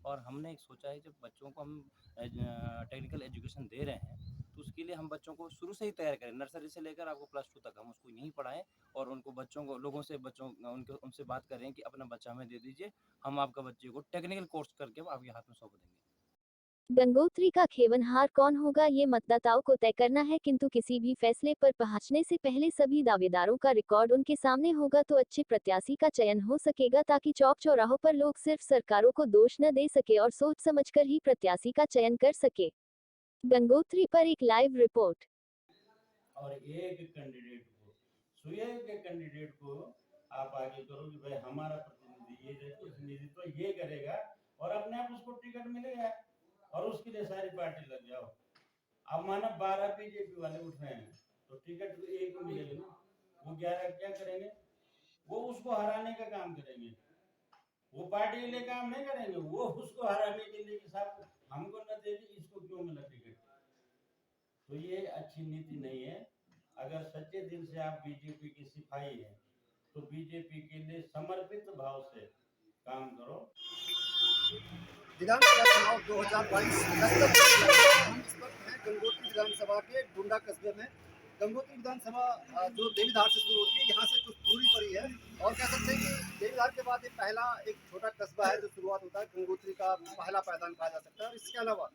[SPEAKER 6] और हमने एक सोचा है जब बच्चों को हम टेक्निकल एजुकेशन दे रहे हैं, तो उसके लिए हम बच्चों को शुरू से ही तैयार करें, नर्सरी से लेकर आपको +2 तक हम उसको यहीं पढ़ाएं, और उनको बच्चों को उनसे बात करें कि अपना बच्चा हमें दे दीजिए, हम आपका बच्चे को टेक्निकल कोर्स करके आपके हाथ में सौंप देंगे।
[SPEAKER 5] गंगोत्री का खेवनहार कौन होगा ये मतदाताओं को तय करना है, किंतु किसी भी फैसले पर पहुंचने से पहले सभी दावेदारों का रिकॉर्ड उनके सामने होगा तो अच्छे प्रत्याशी का चयन हो सकेगा, ताकि चौक चौराहों पर लोग सिर्फ सरकारों को दोष न दे सके और सोच समझकर ही प्रत्याशी का चयन कर सके। गंगोत्री पर एक लाइव रिपोर्ट।
[SPEAKER 7] और एक कैंडिडेट को आप आगे करो कि भाई हमारा प्रतिनिधित्व ये करेगा, और अपने आप उसको टिकट मिलेगा, और उसके लिए सारी पार्टी लग जाओ। अब माना 12 बीजेपी वाले उठ रहे हैं, तो टिकट तो एक को मिलेगा ना, वो 11 क्या करेंगे? वो उसको हराने का काम करेंगे, वो पार्टी के लिए काम नहीं करेंगे, वो उसको हराने के लिए कि साहब हमको न दे दी, इसको क्यों मिला टिकट? तो ये अच्छी नीति नहीं है। अगर सच्चे दिल से आप बीजेपी की सिपाही हैं, तो बीजेपी के लिए समर्पित भाव से काम करो।
[SPEAKER 3] विधानसभा चुनाव 2022 गंगोत्री विधानसभा के डुंडा कस्बे में। गंगोत्री विधानसभा जो देवीधार से शुरू होती है, यहाँ से कुछ दूरी पर ही है, और कह सकते हैं कि देवीधार के बाद एक पहला एक छोटा कस्बा है जो शुरुआत होता है, गंगोत्री का पहला पैदान कहा जा सकता है। और इसके अलावा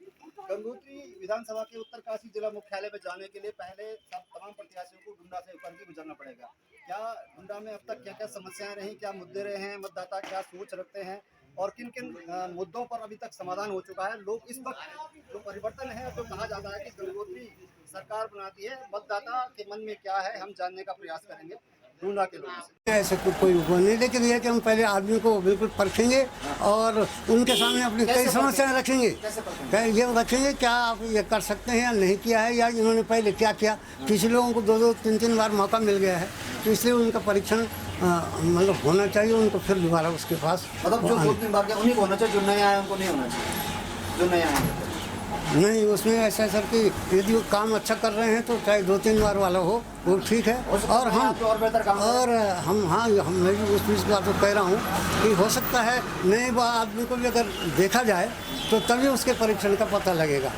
[SPEAKER 3] गंगोत्री विधानसभा के उत्तरकाशी जिला मुख्यालय में जाने के लिए पहले तमाम प्रत्याशियों को डुंडा से होकर के गुजरना पड़ेगा। क्या डुंडा में अब तक क्या क्या समस्याएं रही, क्या मुद्दे रहे हैं, मतदाता क्या सोच रखते हैं, और किन किन मुद्दों पर अभी तक समाधान हो चुका है। लोग इस वक्त जो परिवर्तन है, जो कहा जाता है कि गंगोत्री सरकार बनाती है, मतदाता के मन में क्या है, हम जानने का प्रयास करेंगे डूंडा के लोगों से।
[SPEAKER 8] ऐसे कोई वो नहीं, लेकिन ये कि हम पहले आदमी को बिल्कुल परखेंगे और उनके सामने अपनी कई समस्याएं रखेंगे। ये रखेंगे क्या आप ये कर सकते हैं या नहीं किया है, या इन्होंने पहले क्या किया। किसी लोगों को 2-2, 3-3 बार मौका मिल गया है, तो इसलिए उनका परीक्षण मतलब होना चाहिए उनको, फिर दोबारा उसके पास
[SPEAKER 3] मतलब जो 2-3 बार उन्हीं को होना चाहिए, जो नया है उनको नहीं होना चाहिए, जो नया है
[SPEAKER 8] नहीं। उसमें ऐसा सर कि यदि वो काम अच्छा कर रहे हैं तो चाहे 2-3 बार वाला हो वो ठीक है। और हम मैं भी उस चीज़ का तो कह रहा हूँ कि हो सकता है नए आदमी को भी अगर देखा जाए तो तभी उसके परीक्षण का पता लगेगा।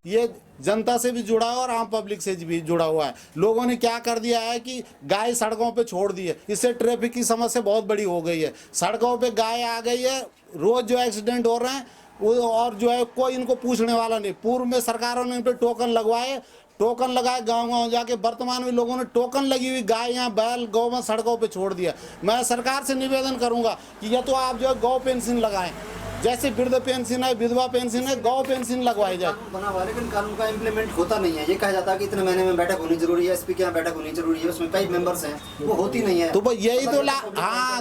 [SPEAKER 2] ये जनता से भी जुड़ा हुआ और आम पब्लिक से भी जुड़ा हुआ है। लोगों ने क्या कर दिया है कि गाय सड़कों पे छोड़ दी है, इससे ट्रैफिक की समस्या बहुत बड़ी हो गई है। सड़कों पे गाय आ गई है, रोज जो एक्सीडेंट हो रहे हैं वो, और जो है कोई इनको पूछने वाला नहीं। पूर्व में सरकारों ने इन पे टोकन लगाए गांव जाके, वर्तमान में लोगों ने टोकन लगी हुई गाय या बैल गौ सड़कों पे छोड़ दिया। मैं सरकार से निवेदन करूंगा कि या तो आप जो है गौ पेंशन लगाएं, जैसे वृद्ध पेंशन है, विधवा पेंशन है, गौ पेंशन लगवाई जाए।
[SPEAKER 3] बना हुआ है, लेकिन कानून का इम्प्लीमेंट होता नहीं है। ये कहा जाता है कि इतने महीने में बैठक होनी जरूरी है, एसपी के यहाँ बैठक होनी जरूरी है, उसमें कई मेंबर्स हैं, वो होती नहीं है।
[SPEAKER 2] तो यही तो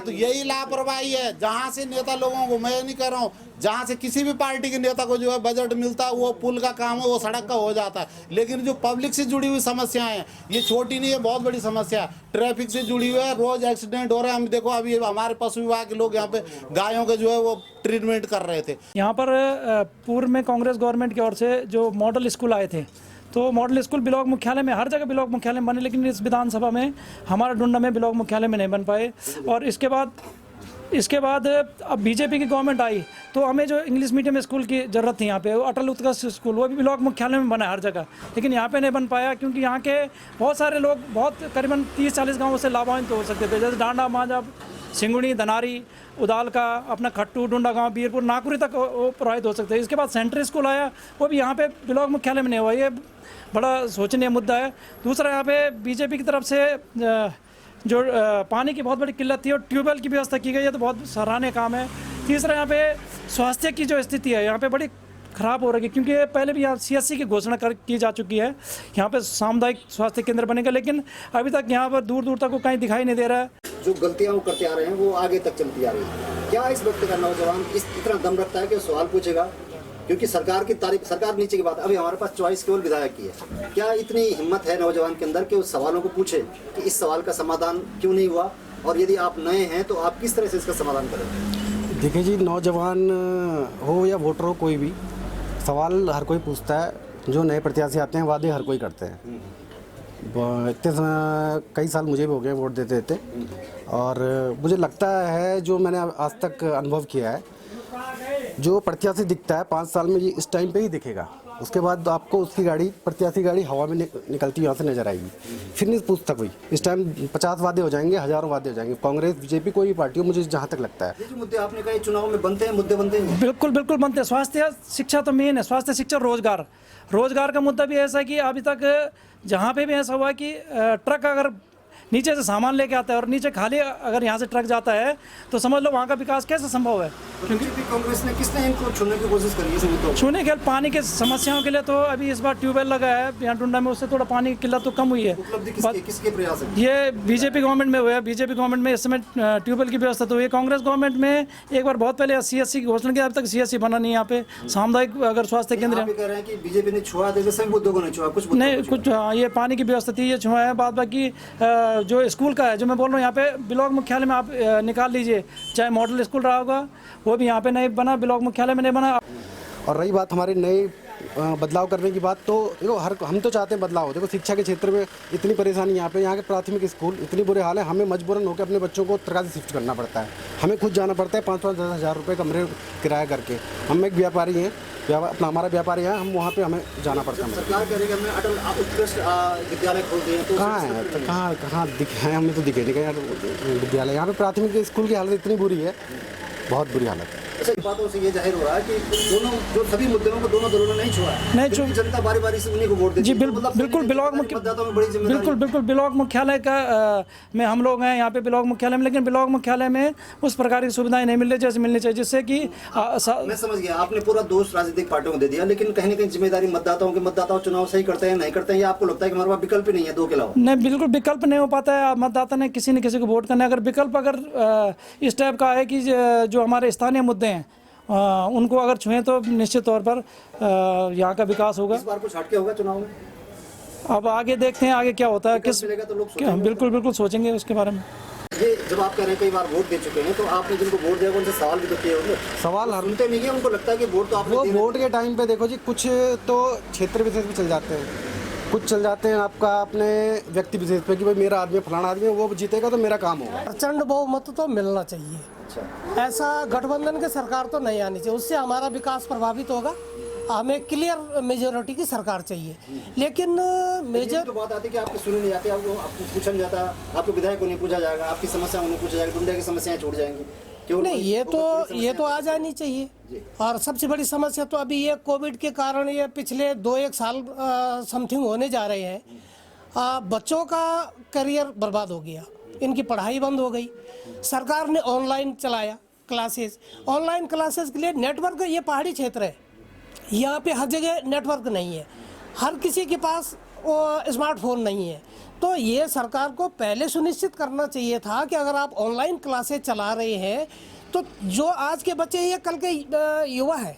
[SPEAKER 2] तो यही लापरवाही है। जहाँ से नेता लोगों को, मैं नहीं कह रहा हूँ, जहाँ से किसी भी पार्टी के नेता को जो है बजट मिलता है, वो पुल का काम है, वो सड़क का हो जाता है। लेकिन जो पब्लिक से जुड़ी हुई समस्याएं हैं, ये छोटी नहीं है, बहुत बड़ी समस्या है। ट्रैफिक से जुड़ी हुई है, रोज एक्सीडेंट हो रहे हैं। हम देखो अभी हमारे पशु विभाग के लोग यहाँ पे गायों के जो है वो ट्रीटमेंट कर रहे थे।
[SPEAKER 9] यहाँ पर पूर्व में कांग्रेस गवर्नमेंट की ओर से जो मॉडल स्कूल आए थे, तो मॉडल स्कूल ब्लॉक मुख्यालय में, हर जगह ब्लॉक मुख्यालय में बने, लेकिन इस विधानसभा में हमारा डुंडा में ब्लॉक मुख्यालय में नहीं बन पाए। और इसके बाद अब बीजेपी की गवर्नमेंट आई तो हमें जो इंग्लिश मीडियम स्कूल की ज़रूरत थी यहाँ पे, अटल उत्कर्ष स्कूल, वो भी ब्लॉक मुख्यालय में बना है हर जगह, लेकिन यहाँ पे नहीं बन पाया क्योंकि यहाँ के बहुत सारे लोग, बहुत करीबन 30-40 गाँवों से लाभान्वित हो सकते थे, जैसे डांडा, मांझा, सिंगुड़ी, धनारी, उदाल का, अपना खट्टू, डुंडा गाँव, बीरपुर, नाकुरी तक वो प्रभावित हो सकते हैं। इसके बाद सेंट्रल स्कूल आया, वो भी यहाँ पे ब्लॉक मुख्यालय में नहीं हुआ। ये बड़ा सोचनीय मुद्दा है। दूसरा, यहाँ पे बीजेपी की तरफ से जो पानी की बहुत बड़ी किल्लत थी और ट्यूबवेल की व्यवस्था की गई है, तो बहुत सराहनीय काम है। तीसरा, यहाँ पे स्वास्थ्य की जो स्थिति है यहाँ पे बड़ी ख़राब हो रही है, क्योंकि पहले भी यहाँ CSC की घोषणा की जा चुकी है, यहाँ पे सामुदायिक स्वास्थ्य केंद्र बनेगा, लेकिन अभी तक यहाँ पर दूर दूर तक वो कहीं दिखाई नहीं दे रहा है।
[SPEAKER 3] जो गलतियाँ वो करते आ रहे हैं वो आगे तक चलती आ रही है। क्या इस वक्त का नौजवान इतना दम रखता है कि सवाल पूछेगा
[SPEAKER 1] क्योंकि सरकार की तारीफ, सरकार नीचे की बात, अभी हमारे पास चॉइस केवल विधायक की है। क्या इतनी हिम्मत है नौजवान के अंदर कि उस सवालों को पूछे कि इस सवाल का समाधान क्यों नहीं हुआ, और यदि आप नए हैं तो आप किस तरह से इसका समाधान करेंगे?
[SPEAKER 3] देखिए जी, नौजवान हो या वोटर हो, कोई भी सवाल हर कोई पूछता है। जो नए प्रत्याशी आते हैं वादे हर कोई करते हैं। इतने कई साल मुझे भी हो गए वोट देते देते, और मुझे लगता है जो मैंने आज तक अनुभव किया है, जो प्रत्याशी दिखता है 5 साल में ये इस टाइम पे ही दिखेगा। उसके बाद आपको उसकी गाड़ी, प्रत्याशी गाड़ी हवा में निकलती यहाँ से नजर आएगी, फिर नहीं पूछता कोई। इस टाइम 50 वादे हो जाएंगे, हजारों वादे हो जाएंगे, कांग्रेस बीजेपी कोई भी पार्टी हो, मुझे जहाँ तक लगता है।
[SPEAKER 1] ये जो मुद्दे आपने कहा चुनाव में बनते हैं, मुद्दे बनते हैं।
[SPEAKER 9] बिल्कुल बिल्कुल बनते हैं। स्वास्थ्य शिक्षा तो मेन है, स्वास्थ्य शिक्षा रोजगार का मुद्दा भी ऐसा है कि अभी तक जहाँ पे भी ऐसा हुआ कि ट्रक अगर नीचे से सामान लेके आता है और नीचे खाली अगर यहाँ से ट्रक जाता है तो समझ लो वहाँ का विकास कैसे संभव है।
[SPEAKER 1] क्योंकि कांग्रेस ने किसने इनको छूने की कोशिश करी है?
[SPEAKER 9] छूने के पानी के समस्याओं के लिए तो अभी इस बार ट्यूबवेल लगा है यहाँ डुंडा में, उससे थोड़ा पानी की किल्लत तो कम हुई है।
[SPEAKER 1] उपलब्धि किसके प्रयास है?
[SPEAKER 9] ये बीजेपी गवर्नमेंट में हुआ है। बीजेपी गवर्नमेंट में इस समय ट्यूबवेल की व्यवस्था तो हुई है। कांग्रेस गवर्नमेंट में एक बार बहुत पहले CSC की घोषणा की, अब तक CSC बना नहीं यहाँ पे। सामुदायिक अगर स्वास्थ्य केंद्र
[SPEAKER 1] कह रहे हैं कि बीजेपी ने छुआ दे, सभी मुद्दों को नहीं छुआ, कुछ
[SPEAKER 9] नहीं, कुछ ये पानी की व्यवस्था थी, ये छुआ है। बाद बाकी जो स्कूल का है, जो मैं बोल रहा हूँ, यहाँ पे ब्लॉक मुख्यालय में आप निकाल लीजिए, चाहे मॉडल स्कूल रहा होगा वो भी यहाँ पे नहीं बना, ब्लॉक मुख्यालय में नहीं बना।
[SPEAKER 3] और रही बात हमारे नए बदलाव करने की बात, तो देखो हम तो चाहते हैं बदलाव हो। देखो शिक्षा के क्षेत्र में इतनी परेशानी यहाँ के प्राथमिक स्कूल इतनी बुरे हाल है, हमें मजबूरन होकर अपने बच्चों को उत्तरकाशी शिफ्ट करना पड़ता है। हमें खुद जाना पड़ता है 5-10 हज़ार रुपये कमरे किराया करके। हम एक व्यापारी हैं, अपना हमारा व्यापारी है, हम वहाँ पे हमें जाना पड़ता है।
[SPEAKER 1] सरकार कह रही है हमने अटल उत्कृष्ट विद्यालय खोल दिए, तो
[SPEAKER 3] कहाँ है? तो कहाँ दिखे हैं? हमें तो दिखे नहीं कहीं विद्यालय। यहाँ पे प्राथमिक स्कूल की हालत इतनी बुरी है, बहुत बुरी हालत है।
[SPEAKER 1] ऐसे बातों से ये जाहिर हो रहा है कि दोनों जो सभी मुद्दों को दोनों दलों ने नहीं छुआ है,
[SPEAKER 9] नहीं छुआ।
[SPEAKER 1] जनता बारी बारी से उन्हीं को वोट देती
[SPEAKER 9] जी
[SPEAKER 1] है।
[SPEAKER 9] बिल्कुल बिल्कुल ब्लॉक मुख्यालय का में हम लोग हैं यहाँ पे ब्लॉक मुख्यालय में, लेकिन ब्लॉक मुख्यालय में उस प्रकार की सुविधाएं नहीं मिल रही जैसे मिलनी चाहिए, जिससे कि
[SPEAKER 1] मैं समझ गया आपने पूरा दोष राजनीतिक पार्टियों को दे दिया, लेकिन कहीं ना कहीं जिम्मेदारी मतदाताओं की, मतदाताओं चुनाव सही करते हैं नहीं करते हैं, या आपको लगता है कि हमारे पास विकल्प ही नहीं है दो के अलावा?
[SPEAKER 9] नहीं, बिल्कुल विकल्प नहीं हो पाता है। मतदाता ने किसी न किसी को वोट करना है। अगर विकल्प अगर इस टाइप का है कि जो हमारे स्थानीय मुद्दे हैं उनको अगर छुएं तो निश्चित तौर पर यहाँ का विकास होगा।
[SPEAKER 1] इस बार कुछ हटके होगा चुनाव में?
[SPEAKER 9] अब आगे देखते हैं आगे क्या होता है, किस
[SPEAKER 1] मिलेगा तो लोग
[SPEAKER 9] बिल्कुल सोचेंगे उसके बारे में।
[SPEAKER 1] ये जब आप कह रहे हैं कई बार वोट दे चुके हैं, तो आपने जिनको वोट दिया उनसे सवाल भी तो किए होंगे?
[SPEAKER 3] सवाल हर
[SPEAKER 1] सुनते नहीं है, उनको लगता है कि वोट तो आपने
[SPEAKER 3] वो वोट के टाइम पे देखो जी, कुछ तो क्षेत्र विशेष भी चल जाते हैं, कुछ चल जाते हैं आपका अपने व्यक्ति विशेष पे कि भाई मेरा आदमी फलाना आदमी है, वो जीतेगा तो मेरा काम होगा।
[SPEAKER 10] प्रचंड बहुमत तो मिलना चाहिए। ऐसा गठबंधन की सरकार तो नहीं आनी चाहिए, उससे हमारा विकास प्रभावित होगा। हमें क्लियर मेजोरिटी की सरकार चाहिए, लेकिन मेजर
[SPEAKER 1] तो बात आती है कि आपको सुनी नहीं जाती, आपको पूछा नहीं जाता, आपको विधायक को नहीं पूछा जाएगा, आपकी समस्या उन्हें पूछा जाएगा, दुनिया की समस्याएं छूट जाएंगी। क्यों
[SPEAKER 10] नहीं, ये तो आ जानी चाहिए। और सबसे बड़ी समस्या तो अभी ये कोविड के कारण ये पिछले 2-1 साल समथिंग होने जा रहे हैं, बच्चों का करियर बर्बाद हो गया, इनकी पढ़ाई बंद हो गई। सरकार ने ऑनलाइन चलाया क्लासेस, ऑनलाइन क्लासेस के लिए नेटवर्क, ये पहाड़ी क्षेत्र है, यहाँ पे हर जगह नेटवर्क नहीं है, हर किसी के पास स्मार्टफोन नहीं है। तो ये सरकार को पहले सुनिश्चित करना चाहिए था कि अगर आप ऑनलाइन क्लासेस चला रहे हैं तो जो आज के बच्चे ये कल के युवा है,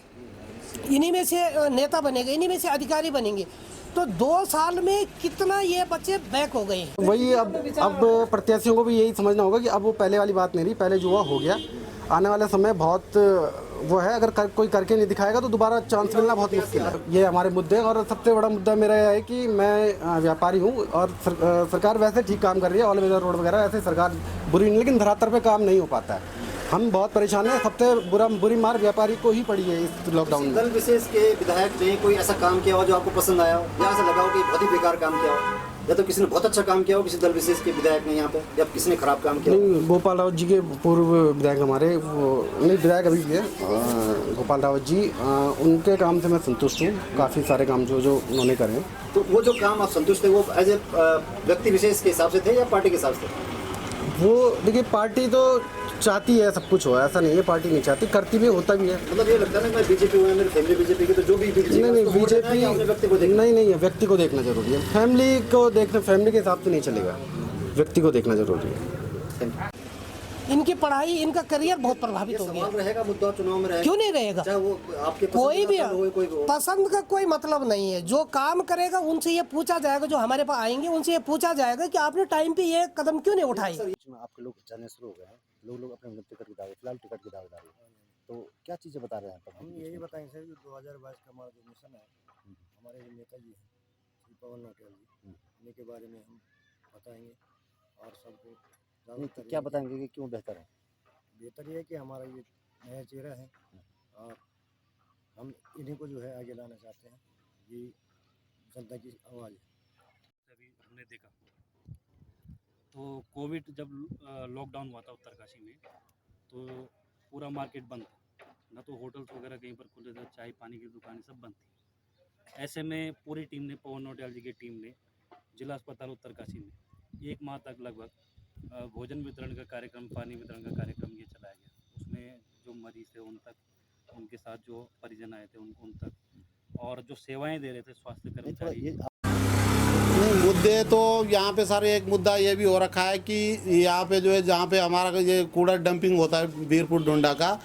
[SPEAKER 10] इन्हीं में से नेता बनेंगे, इन्हीं में से अधिकारी बनेंगे। तो 2 साल में कितना ये बच्चे बैक हो गए।
[SPEAKER 3] वही अब प्रत्याशियों को भी यही समझना होगा कि अब वो पहले वाली बात नहीं रही, पहले जो हुआ हो गया। आने वाला समय बहुत वो है, अगर कोई करके नहीं दिखाएगा तो दोबारा चांस मिलना बहुत मुश्किल है। ये हमारे मुद्दे हैं, और सबसे बड़ा मुद्दा मेरा यह है कि मैं व्यापारी हूँ, और सरकार वैसे ठीक काम कर रही है, ऑल वेदर रोड वगैरह ऐसे सरकार बुरी नहीं, लेकिन धरातल पे काम नहीं हो पाता है। हम बहुत परेशान हैं। सबसे बुरी मार व्यापारी को ही पड़ी है इस लॉकडाउन में।
[SPEAKER 1] दल विशेष के विधायक ने कोई ऐसा काम किया हो जो आपको पसंद आया हो, या ऐसा लगा हो कि बहुत ही बेकार काम किया हो, या तो किसी ने बहुत अच्छा काम किया हो किसी दल विशेष के विधायक ने यहाँ पे, या किसी ने खराब काम किया?
[SPEAKER 3] नहीं, गोपाल रावत जी के पूर्व विधायक हमारे, वो नहीं विधायक अभी भी है, गोपाल रावत जी, उनके काम से मैं संतुष्ट हूँ। काफ़ी सारे काम जो उन्होंने करे हैं।
[SPEAKER 1] तो वो जो काम आप संतुष्ट थे, वो एज ए व्यक्ति विशेष के हिसाब से थे या पार्टी के हिसाब से?
[SPEAKER 3] वो देखिए, पार्टी तो चाहती है सब कुछ हो, ऐसा नहीं है पार्टी नहीं चाहती, करती भी होता भी है।
[SPEAKER 1] मतलब ये लगता है ना मैं बीजेपी हूँ, मेरी फैमिली बीजेपी की, तो जो भी
[SPEAKER 3] नहीं बीजेपी नहीं है, व्यक्ति को देखना जरूरी है। फैमिली को देखना, फैमिली के हिसाब से नहीं चलेगा, व्यक्ति को देखना जरूरी है।
[SPEAKER 10] इनकी पढ़ाई, इनका करियर बहुत प्रभावित हो गया।
[SPEAKER 3] रहेगा मुद्दा चुनाव में रहेगा,
[SPEAKER 10] क्यों नहीं रहेगा?
[SPEAKER 3] चाहे वो आपके
[SPEAKER 10] कोई भी
[SPEAKER 3] कोई
[SPEAKER 10] पसंद का कोई मतलब नहीं है। जो काम करेगा उनसे ये पूछा जाएगा, जो हमारे पास आएंगे उनसे ये पूछा जाएगा कि आपने टाइम पे ये कदम क्यों नहीं उठाई।
[SPEAKER 3] आपके लोग जाने शुरू हो गए हैं, लोग अपने टिकट की दावे, फिलहाल टिकट की दावेदारी है, तो क्या चीजें बता रहे हैं?
[SPEAKER 11] हम यही बताएंगे सर, जो 2022 का हमारा जो मिशन है, हमारे जो नेताजी हैं श्री पवन नौटियाल जी, इन्हीं के बारे में हम बताएंगे और सबको
[SPEAKER 3] क्या बताएंगे कि क्यों बेहतर है?
[SPEAKER 11] बेहतर ये है कि हमारा ये नया चेहरा है और हम इन्हीं को जो है आगे लाना चाहते हैं। ये जनता की आवाज़ है।
[SPEAKER 6] अभी हमने देखा तो कोविड जब लॉकडाउन हुआ था उत्तरकाशी में, तो पूरा मार्केट बंद था, ना तो होटल्स वगैरह कहीं पर खुले थे, चाय पानी की दुकानें सब बंद थी। ऐसे में पूरी टीम ने, पवन नौटियाल जी की टीम ने जिला अस्पताल उत्तरकाशी में 1 माह तक लगभग भोजन वितरण का कार्यक्रम, पानी वितरण का कार्यक्रम ये चलाया गया। उसमें जो मरीज थे उन तक, उनके साथ जो परिजन आए थे उन तक, और जो सेवाएं दे रहे थे स्वास्थ्य कर्मचारी।
[SPEAKER 2] मुद्दे तो यहाँ पे सर एक मुद्दा ये भी हो रखा है कि यहाँ पे जो है, जहाँ पे हमारा ये कूड़ा डंपिंग होता है वीरपुर डोंडा का,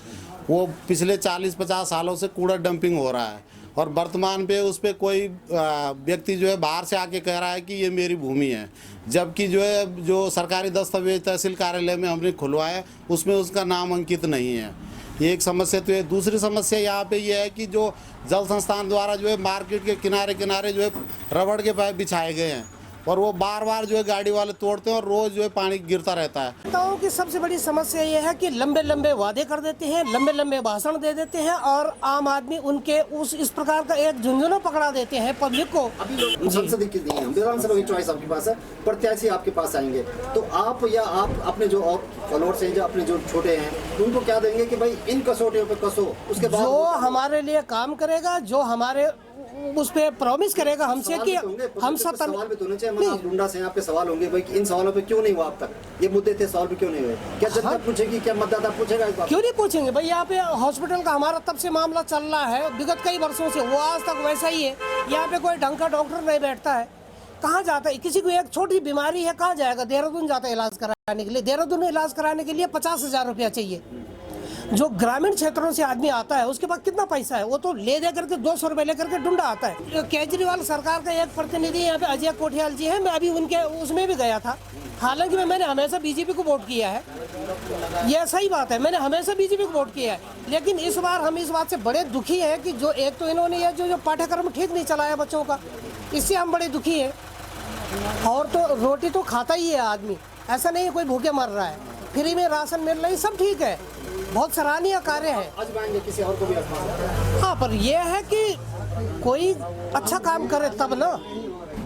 [SPEAKER 2] वो पिछले 40-50 सालों से कूड़ा डंपिंग हो रहा है, और वर्तमान पे उस पर कोई व्यक्ति जो है बाहर से आके कह रहा है कि ये मेरी भूमि है, जबकि जो है जो सरकारी दस्तावेज तहसील कार्यालय में हमने खुलवाया उसमें उसका नाम अंकित नहीं है। ये एक समस्या तो है। दूसरी समस्या यहाँ पे ये है कि जो जल संस्थान द्वारा जो है मार्केट के किनारे किनारे जो है रबड़ के पाइप बिछाए गए हैं, और वो बार बार जो है गाड़ी वाले तोड़ते हैं और रोज जो है पानी गिरता रहता है।
[SPEAKER 10] नेताओं की सबसे बड़ी समस्या ये है कि लंबे लंबे वादे कर देते हैं, लंबे लंबे भाषण दे देते हैं, और आम आदमी उनके इस प्रकार का एक झुंझुनू पकड़ा देते हैं पब्लिक को।
[SPEAKER 3] अभी संसद की विधानसभा की चॉइस आपके पास है, प्रत्याशी आपके पास आएंगे, तो आप या आप अपने जो और फॉलोअर्स हैं, जो अपने जो छोटे हैं, उनको क्या देंगे कि भाई इन कसौटियों पे कसो, उसके बाद
[SPEAKER 10] जो हमारे लिए काम करेगा, जो हमारे उस पे प्रॉमिस करेगा हमसे कि हम
[SPEAKER 3] सवाल भी तो होने चाहिए। आप डुंडा से आपके सवाल होंगे भाई कि इन सवालों पे क्यों नहीं हुआ अब तक, ये मुद्दे थे, सवाल भी क्यों नहीं हुए? क्या जनता पूछेगी, क्या मतदाता पूछेगा इस बात?
[SPEAKER 10] क्यों नहीं पूछेंगे भाई? यहाँ पे हॉस्पिटल का हमारा तब से मामला चल रहा है, विगत कई वर्षों से, वो आज तक वैसा ही है। यहाँ पे कोई ढंग का डॉक्टर नहीं बैठता है। कहाँ जाता है? किसी को एक छोटी बीमारी है, कहाँ जाएगा? देहरादून जाता है इलाज कराने के लिए। देहरादून में इलाज कराने के लिए 50,000 रुपया चाहिए। जो ग्रामीण क्षेत्रों से आदमी आता है उसके पास कितना पैसा है? वो तो ले दे करके 200 रुपये लेकर के डुंडा आता है। केजरीवाल सरकार का एक प्रतिनिधि यहाँ पे अजय कोठियाल जी है, मैं अभी उनके उसमें भी गया था। हालांकि मैंने हमेशा बीजेपी को वोट किया है, यह सही बात है, मैंने हमेशा बीजेपी को वोट किया है। लेकिन इस बार हम इस बात से बड़े दुखी हैं कि जो एक तो इन्होंने ये जो पाठ्यक्रम ठीक नहीं चलाया बच्चों का, इससे हम बड़े दुखी हैं। और तो रोटी तो खाता ही है आदमी, ऐसा नहीं है कोई भूखे मर रहा है, फ्री में राशन मिल रहा है, सब ठीक है, बहुत सराहनीय कार्य है।
[SPEAKER 3] आजमाएंगे किसी और को भी
[SPEAKER 10] हाँ, पर यह है कि कोई अच्छा काम करे तब ना।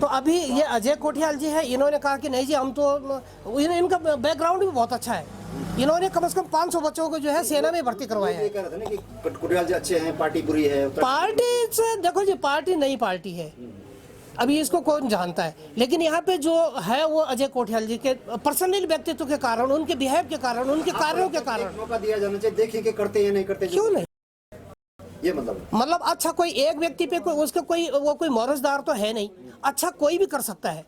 [SPEAKER 10] तो अभी ये अजय कोठियाल जी है, इन्होंने कहा कि नहीं जी हम तो, इनका बैकग्राउंड भी बहुत अच्छा है। इन्होंने कम से कम 500 बच्चों को जो है सेना में भर्ती करवाया है।
[SPEAKER 3] कोठियाल जी अच्छे हैं, पार्टी बुरी है।
[SPEAKER 10] पार्टी से देखो जी, पार्टी नई पार्टी है, अभी इसको कौन जानता है। लेकिन यहाँ पे जो है वो अजय कोठियाल जी के पर्सनल व्यक्तित्व के कारण, उनके बिहेव के कारण, उनके कार्यों के कारण
[SPEAKER 3] मौका दिया जाना चाहिए, देखिए कि करते या नहीं करते।
[SPEAKER 10] क्यों नहीं?
[SPEAKER 3] ये मतलब
[SPEAKER 10] अच्छा, कोई एक व्यक्ति पे कोई उसका कोई मौरसदार तो है नहीं, अच्छा कोई भी कर सकता है।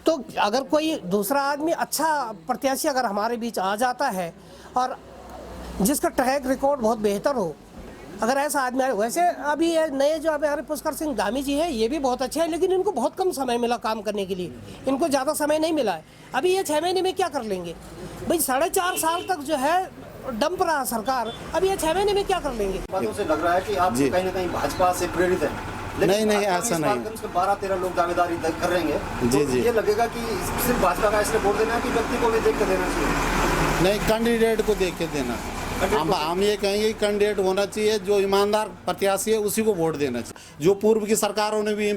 [SPEAKER 10] तो अगर कोई दूसरा आदमी अच्छा प्रत्याशी अगर हमारे बीच आ जाता है और जिसका ट्रैक रिकॉर्ड बहुत बेहतर हो, अगर ऐसा आदमी आए, वैसे अभी नए जो हमारे पुष्कर सिंह धामी जी है, ये भी बहुत अच्छे हैं, लेकिन इनको बहुत कम समय मिला काम करने के लिए, इनको ज़्यादा समय नहीं मिला है। अभी ये 6 महीने में क्या कर लेंगे भाई? 4.5 साल तक जो है डंप रहा सरकार, अभी ये 6 महीने में क्या कर लेंगे?
[SPEAKER 3] बातों से लग रहा है कि आप कहीं ना कहीं भाजपा से प्रेरित है।
[SPEAKER 2] नहीं, ऐसा नहीं।
[SPEAKER 3] 12-13 लोग दावेदारी कर रहे हैं, तो ये लगेगा कि सिर्फ भाजपा का इसलिए वोट देना है कि व्यक्ति को भी देख के देना चाहिए?
[SPEAKER 2] नहीं, कैंडिडेट को देख के देना। हम ये कहेंगे कि कैंडिडेट होना चाहिए, जो ईमानदार प्रत्याशी है उसी को वोट देना चाहिए। जो पूर्व की सरकारों ने भी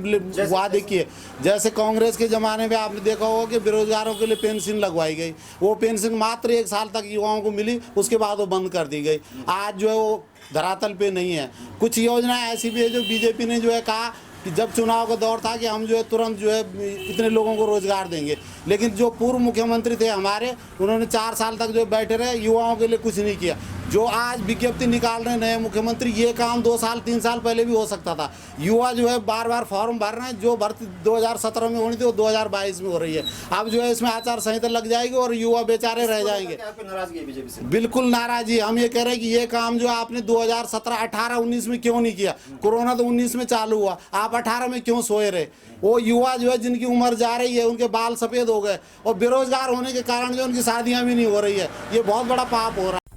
[SPEAKER 2] वादे किए, जैसे कांग्रेस के ज़माने में आपने देखा होगा कि बेरोजगारों के लिए पेंशन लगवाई गई, वो पेंशन मात्र 1 साल तक युवाओं को मिली, उसके बाद वो बंद कर दी गई। आज जो है वो धरातल पे नहीं है। कुछ योजनाएं ऐसी भी है जो बीजेपी ने जो है कहा कि जब चुनाव का दौर था कि हम जो है तुरंत जो है इतने लोगों को रोजगार देंगे, लेकिन जो पूर्व मुख्यमंत्री थे हमारे, उन्होंने 4 साल तक जो बैठे रहे, युवाओं के लिए कुछ नहीं किया। जो आज विज्ञप्ति निकाल रहे हैं नए मुख्यमंत्री, ये काम 2 साल 3 साल पहले भी हो सकता था। युवा जो है बार बार फॉर्म भर रहे हैं, जो भर्ती 2017 में होनी थी वो 2022 में हो रही है। अब जो है इसमें आचार संहिता लग जाएगी और युवा बेचारे रह जाएंगे।
[SPEAKER 3] नाराजगी है बीजेपी से?
[SPEAKER 2] बिल्कुल नाराजी। हम ये कह रहे हैं कि ये काम जो आपने 2017, 18, 19 में क्यों नहीं किया? कोरोना तो 19 में चालू हुआ, आप 18 में क्यों सोए रहे? वो युवा जो है जिनकी उम्र जा रही है, उनके बाल सफेद हो गए और बेरोजगार होने के कारण जो उनकी शादियां भी नहीं हो रही है, ये बहुत बड़ा पाप हो रहा है।